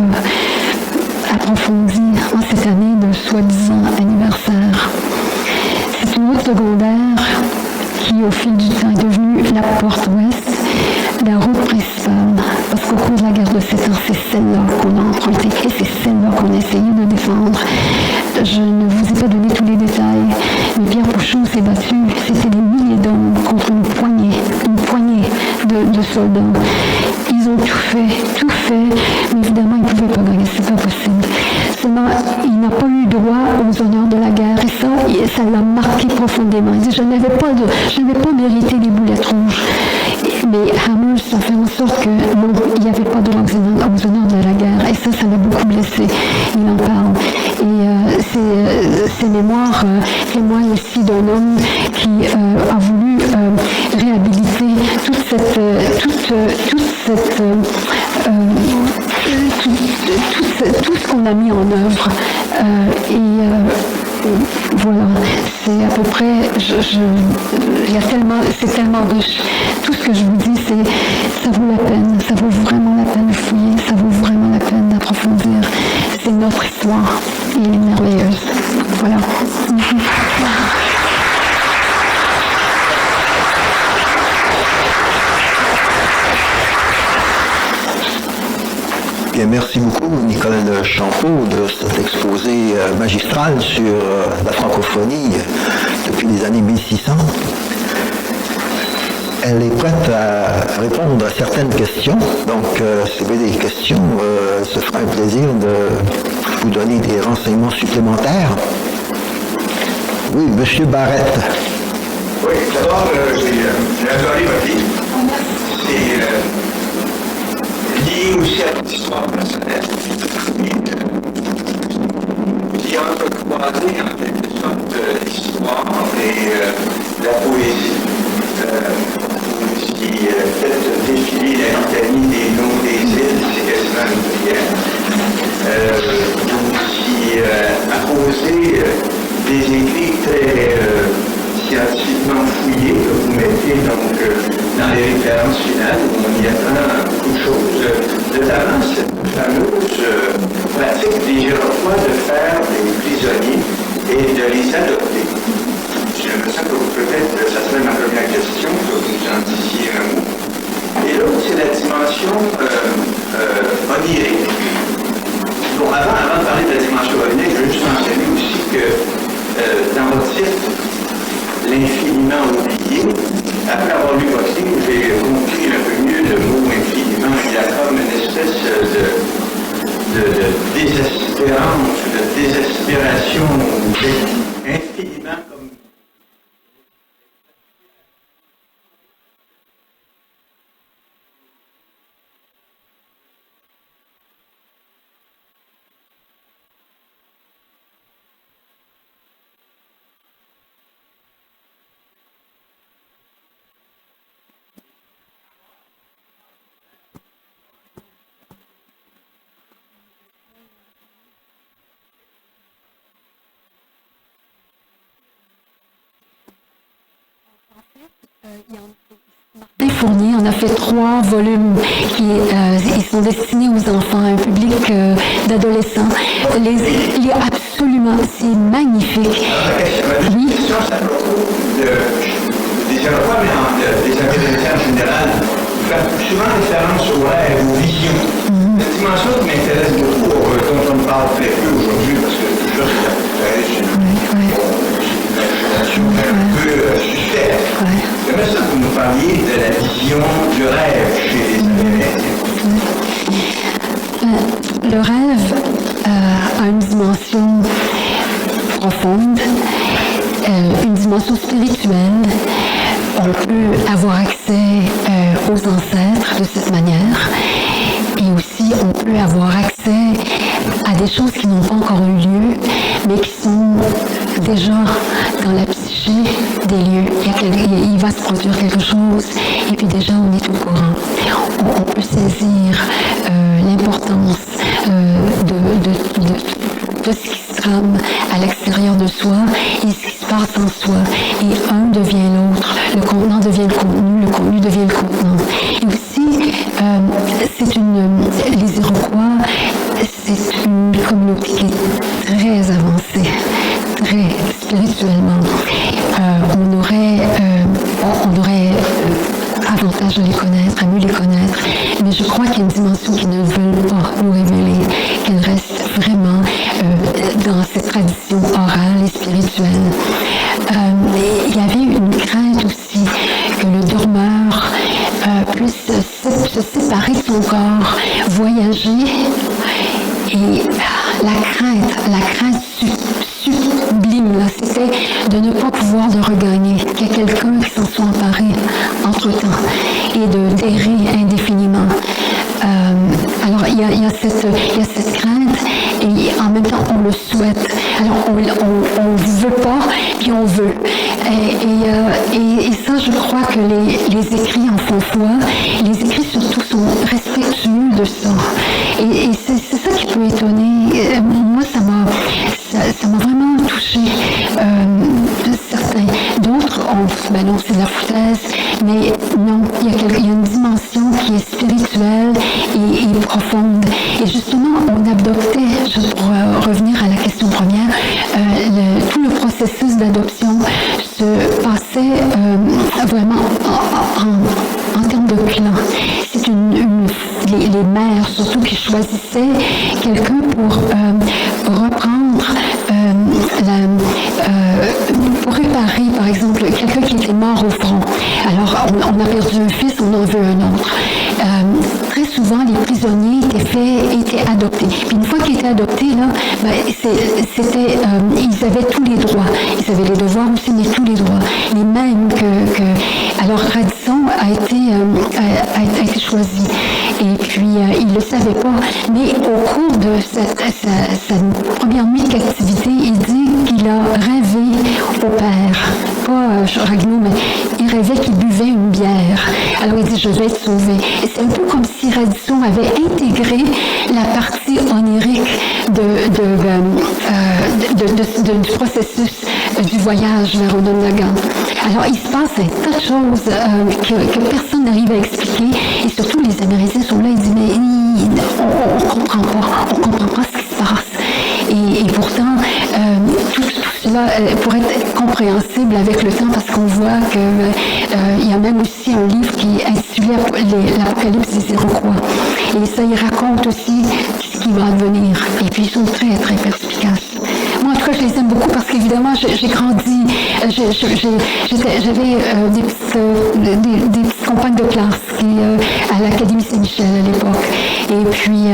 approfondie en cette année de soi-disant anniversaire. C'est une route secondaire qui, au fil du temps, est devenue la porte ouest, la route principale, parce qu'au cours de la guerre de 7 ans, c'est celle-là qu'on a empruntée et c'est celle-là qu'on a essayé de défendre. Je ne vous ai pas donné tous les détails, mais Pierre Pouchot s'est battu, c'était des milliers d'hommes contre une poignée de soldats. Ils ont tout fait, mais évidemment, ils ne pouvaient pas gagner, c'est pas possible. Seulement, il n'a pas eu droit aux honneurs de la guerre, et ça l'a marqué profondément. Il dit, je n'avais pas mérité les boulettes rouges. Mais Hammer, ça fait en sorte que non, il n'y avait pas de aux honneurs de la guerre. Et ça l'a beaucoup blessé. Il en parle. Et ces mémoires témoignent aussi d'un homme qui a voulu réhabiliter tout ce qu'on a mis en œuvre. Voilà, c'est à peu près, c'est tellement riche. Tout ce que je vous dis, ça vaut la peine, ça vaut vraiment la peine de fouiller, ça vaut vraiment la peine d'approfondir. C'est notre histoire et elle est merveilleuse. Voilà. Bien, merci beaucoup, Nicole Champeau, de cet exposé magistral sur la francophonie depuis les années 1600. Elle est prête à répondre à certaines questions. Donc, si vous avez des questions, ce sera un plaisir de vous donner des renseignements supplémentaires. Oui, M. Barrette. Oui, d'abord, j'ai adoré votre livre. expliqué donc, dans les références finales, où on y apprend beaucoup de choses, notamment cette fameuse pratique des Iroquois de faire des prisonniers et de les adopter. J'ai l'impression que peut-être, ça serait ma première question, que vous nous en disiez un mot. Et l'autre, c'est la dimension onirique. Bon, avant de parler de la dimension onirique, je veux juste mentionner aussi que dans votre titre, l'infiniment oublié, après avoir lu votre livre, j'ai compris un peu mieux le mot infiniment. Il y a comme une espèce de désespérance, de désespération infiniment comme. Martin Fournier en a fait 3 volumes qui ils sont destinés aux enfants, à un public d'adolescents. Absolument, c'est magnifique. Oui. Des Iroquois, mais des Amérindiens en général, font souvent référence aux rêves, aux visions. La dimension qui m'intéresse beaucoup, dont on ne parle très peu aujourd'hui, parce que toujours c'est un peu suspect. J'aimerais ça que vous nous parliez de la vision du rêve chez les Amérindiens. Le rêve a une dimension profonde, une dimension spirituelle. On peut avoir accès aux ancêtres de cette manière. Et aussi, on peut avoir accès à des choses qui n'ont pas encore eu lieu, mais qui sont déjà dans la psyché des lieux. Il va se produire quelque chose, et puis déjà, on est au courant. On peut saisir l'importance de ce qui se trame à l'extérieur de soi et ce qui se passe en soi. Et un devient l'autre, le contenant devient le contenu devient le contenant. Et aussi, les Iroquois, c'est une communauté qui est très avancée, très spirituellement. On aurait avantage de les connaître, à mieux les connaître, mais je crois qu'il y a une dimension qu'ils ne veulent pas nous révéler, qu'elle reste vraiment dans cette tradition orale et spirituelle. Mais il y avait une crainte aussi que le dormeur puisse se séparer de son corps, voyager, et la crainte sublime, là, c'était de ne pas pouvoir le regagner, qu'il y a quelqu'un qui s'en soit emparé entre-temps et d'errer indéfiniment. Alors, il y a cette crainte et en même temps, on le souhaite. Alors, on ne veut pas, puis on veut. Et ça, je crois que les écrits en font foi. Les écrits, surtout, sont respectueux de ça. Et c'est ça qui peut étonner. Moi, ça m'a vraiment touché. Certains. D'autres, ben non, c'est de la foutaise. Mais non, il y a une dimension qui est spirituelle et profonde. Et justement, on adoptait, juste pour revenir à la question première, tout le processus d'adoption se passait vraiment en termes de clan. C'est les mères surtout qui choisissaient quelqu'un pour reprendre pour réparer, par exemple, quelqu'un qui était mort au front. Alors, on a perdu un fils, on en veut un autre. Très souvent, les prisonniers étaient adoptés. Puis une fois qu'ils étaient adoptés, là, ils avaient tous les droits. Ils avaient les devoirs aussi, mais tous les droits. Les mêmes que alors, Radisson a été choisi. Et puis, il ne le savait pas. Mais au cours de sa première nuit de captivité, il dit qu'il a rêvé au père. Pas Ragno, mais il rêvait qu'il buvait une bière. Alors, il dit, je vais être sauvé. Et c'est un peu comme si Radisson avait intégré la partie onirique du processus du voyage vers Onondaga. Alors, il se passe un tas de choses que personne n'arrive à expliquer. Et surtout, les Amérindiens sont là, ils disent, mais on comprend pas ce qui se passe. Et pourtant, tout cela pourrait être compréhensible avec le temps parce qu'on voit qu'il y a même aussi un livre qui est intitulé l'Apocalypse des Iroquois. Et ça, il raconte aussi ce qui va advenir. Et puis, ils sont très, très perspicaces. Moi, en tout cas, je les aime beaucoup parce qu'évidemment, j'ai grandi. J'avais des petites compagnes de classe à l'Académie Saint-Michel à l'époque. Et puis,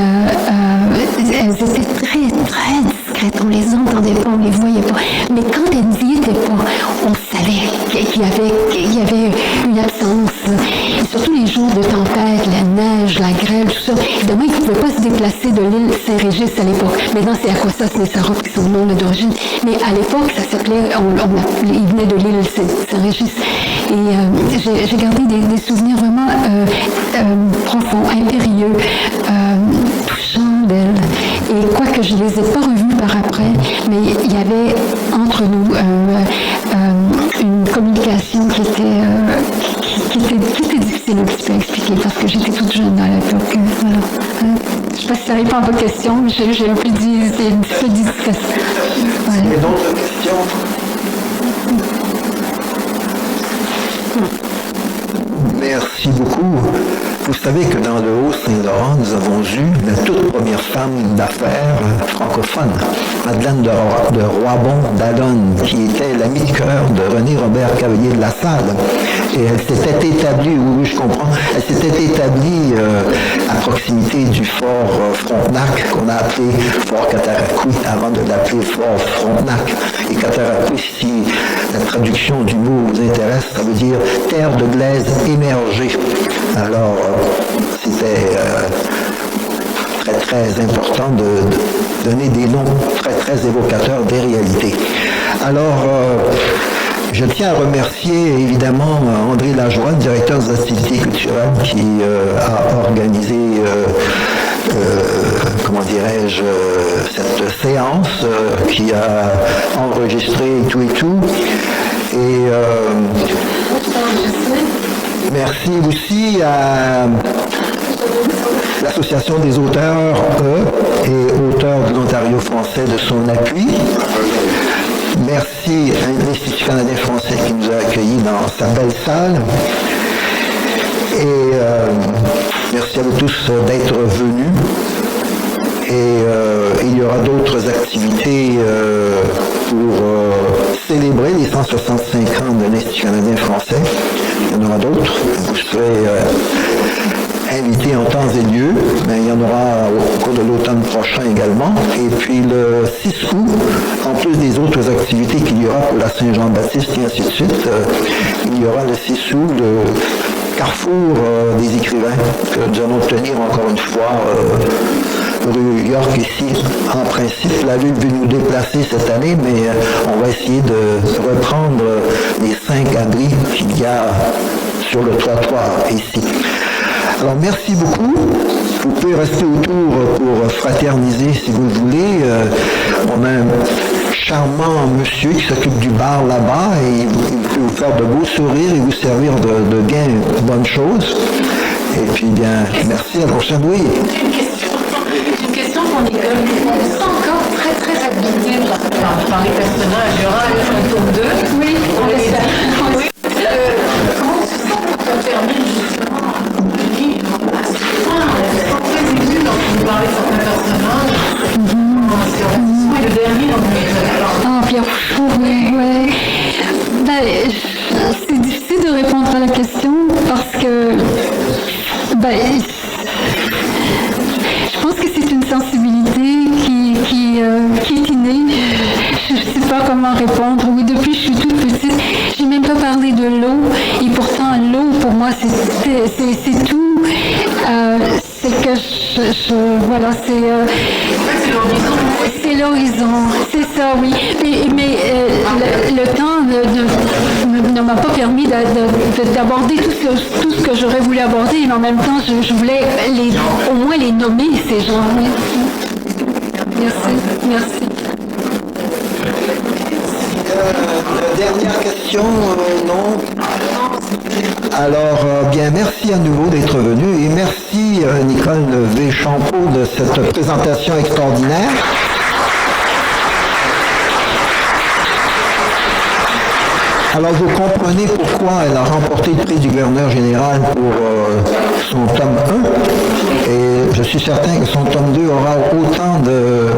elles étaient très, très discrètes. On les entendait pas, on les voyait pas. Mais quand elles n'y étaient pas, on savait qu'il y avait une absence. Et surtout les jours de tempête, la neige, la grêle, tout ça. Évidemment, ils ne pouvaient pas se déplacer de l'île Saint-Régis à l'époque. Maintenant, c'est Akwesasne-Sarah qui sont le nom d'origine. Mais à l'époque, ça s'appelait, ils venaient de l'île Saint-Régis. Et j'ai gardé des souvenirs vraiment profonds, impérieux, touchants d'elles. Et quoique je ne les ai pas revus par après, mais il y avait entre nous une communication qui était difficile un petit peu à expliquer parce que j'étais toute jeune à l'époque. Voilà. Je ne sais pas si ça répond à votre question, mais j'ai un peu dit, c'est un petit peu discret. Voilà. Il y a d'autres questions? Merci beaucoup. Vous savez que dans le Haut-Saint-Laurent, nous avons eu la toute première femme d'affaires francophone, Madeleine de Roibon d'Allonne, qui était l'amie de cœur de René Robert Cavalier de la Salle. Et elle s'était établie, oui, je comprends, elle s'était établie à proximité du fort Frontenac, qu'on a appelé fort Cataraqui, avant de l'appeler fort Frontenac. Et Cataraqui, si la traduction du mot vous intéresse, ça veut dire terre de glaise émergée. Alors, c'était très, très important de donner des noms très, très évocateurs des réalités. Alors, je tiens à remercier évidemment André Lajoie, directeur des activités culturelles, qui a organisé, comment dirais-je, cette séance, qui a enregistré tout et tout. Et merci aussi à l'Association des auteurs et auteurs de l'Ontario français de son appui. Merci à l'Institut canadien français qui nous a accueillis dans sa belle salle. Et merci à vous tous d'être venus. Et il y aura d'autres activités pour célébrer les 165 ans de l'Institut canadien français. Il y en aura d'autres. Vous serez invités en temps et lieu, mais il y en aura au cours de l'automne prochain également. Et puis le 6 août, en plus des autres activités qu'il y aura pour la Saint-Jean-Baptiste et ainsi de suite, il y aura le 6 août le Carrefour des écrivains que nous allons tenir encore une fois rue York ici. En principe, la ville veut nous déplacer cette année, mais on va essayer de reprendre les 5 abris qu'il y a sur le trottoir ici. Alors, merci beaucoup. Vous pouvez rester autour pour fraterniser si vous le voulez. On a un charmant monsieur qui s'occupe du bar là-bas et il peut vous faire de beaux sourires et vous servir de bien bonnes choses. Et puis, bien, merci. À la prochaine. Oui. Une question qu'on est encore très très habité par les personnages. Il y aura un tome 2. Oui, on l'espère. Comment tu sens que tu as terminé justement le livre? Parce que c'est très ému quand vous parlez de certains personnages. Le dernier, on est Pierre Foucault, oui. Ben, c'est difficile de répondre à la question parce que je pense que c'est une sensibilité qui est innée. Je ne sais pas comment répondre. Oui, depuis que je suis toute petite, je n'ai même pas parlé de l'eau. Et pourtant, l'eau, pour moi, c'est tout. C'est que voilà, c'est l'horizon. C'est ça, oui. Mais le temps ne m'a pas permis d'aborder tout ce que j'aurais voulu aborder, mais en même temps, je voulais au moins les nommer, ces gens. Merci. Dernière question, non? Alors, bien, merci à nouveau d'être venu et merci Nicole V. de cette présentation extraordinaire. Alors, vous comprenez pourquoi elle a remporté le prix du gouverneur général pour son tome 1. Et je suis certain que son tome 2 aura autant de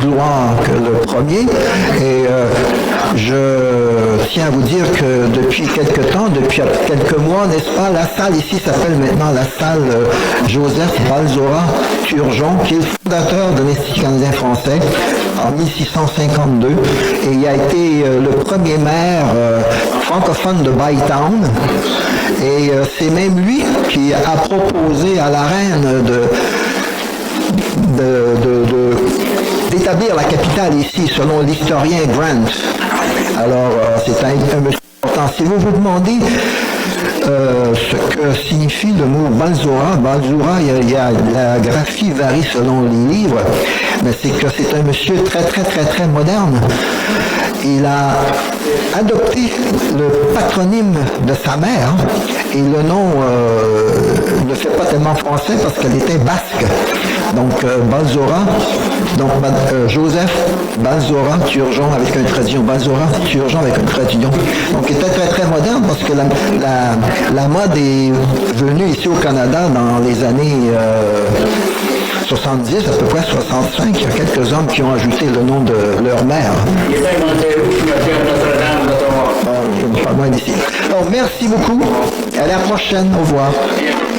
gloire que le premier. Et je tiens à vous dire que depuis quelques temps, depuis quelques mois, n'est-ce pas, la salle ici s'appelle maintenant la salle Joseph Balzora Turgeon, qui est le fondateur de l'Institut canadien français en 1652. Et il a été le premier maire francophone de Bytown. Et c'est même lui qui a proposé à la reine d'établir la capitale ici, selon l'historien Grant. Alors, c'est un monsieur important. Si vous vous demandez ce que signifie le mot Balzora, la graphie varie selon les livres, mais c'est que c'est un monsieur très moderne. Il a adopté le patronyme de sa mère et le nom ne fait pas tellement français parce qu'elle était basque. Donc Balzora, Joseph Balzora Turgeon avec un tradillon, Balzora Turgeon avec un tradillon. Donc il était très moderne parce que la mode est venue ici au Canada dans les années 70, à peu près 65, il y a quelques hommes qui ont ajouté le nom de leur mère. Pas loin d'ici. Donc, merci beaucoup. À la prochaine. Au revoir.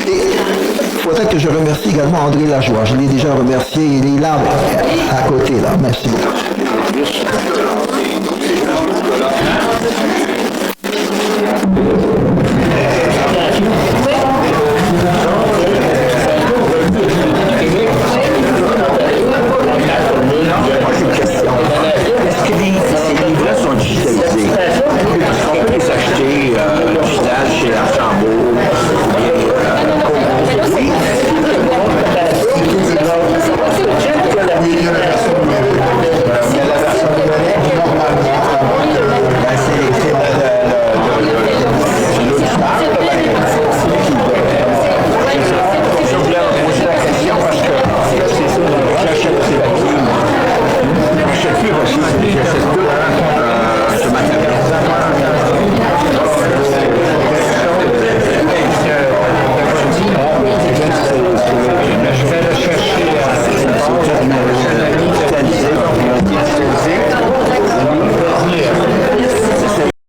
Et il faudrait que je remercie également André Lajoie. Je l'ai déjà remercié. Il est là, à côté. Là. Merci beaucoup.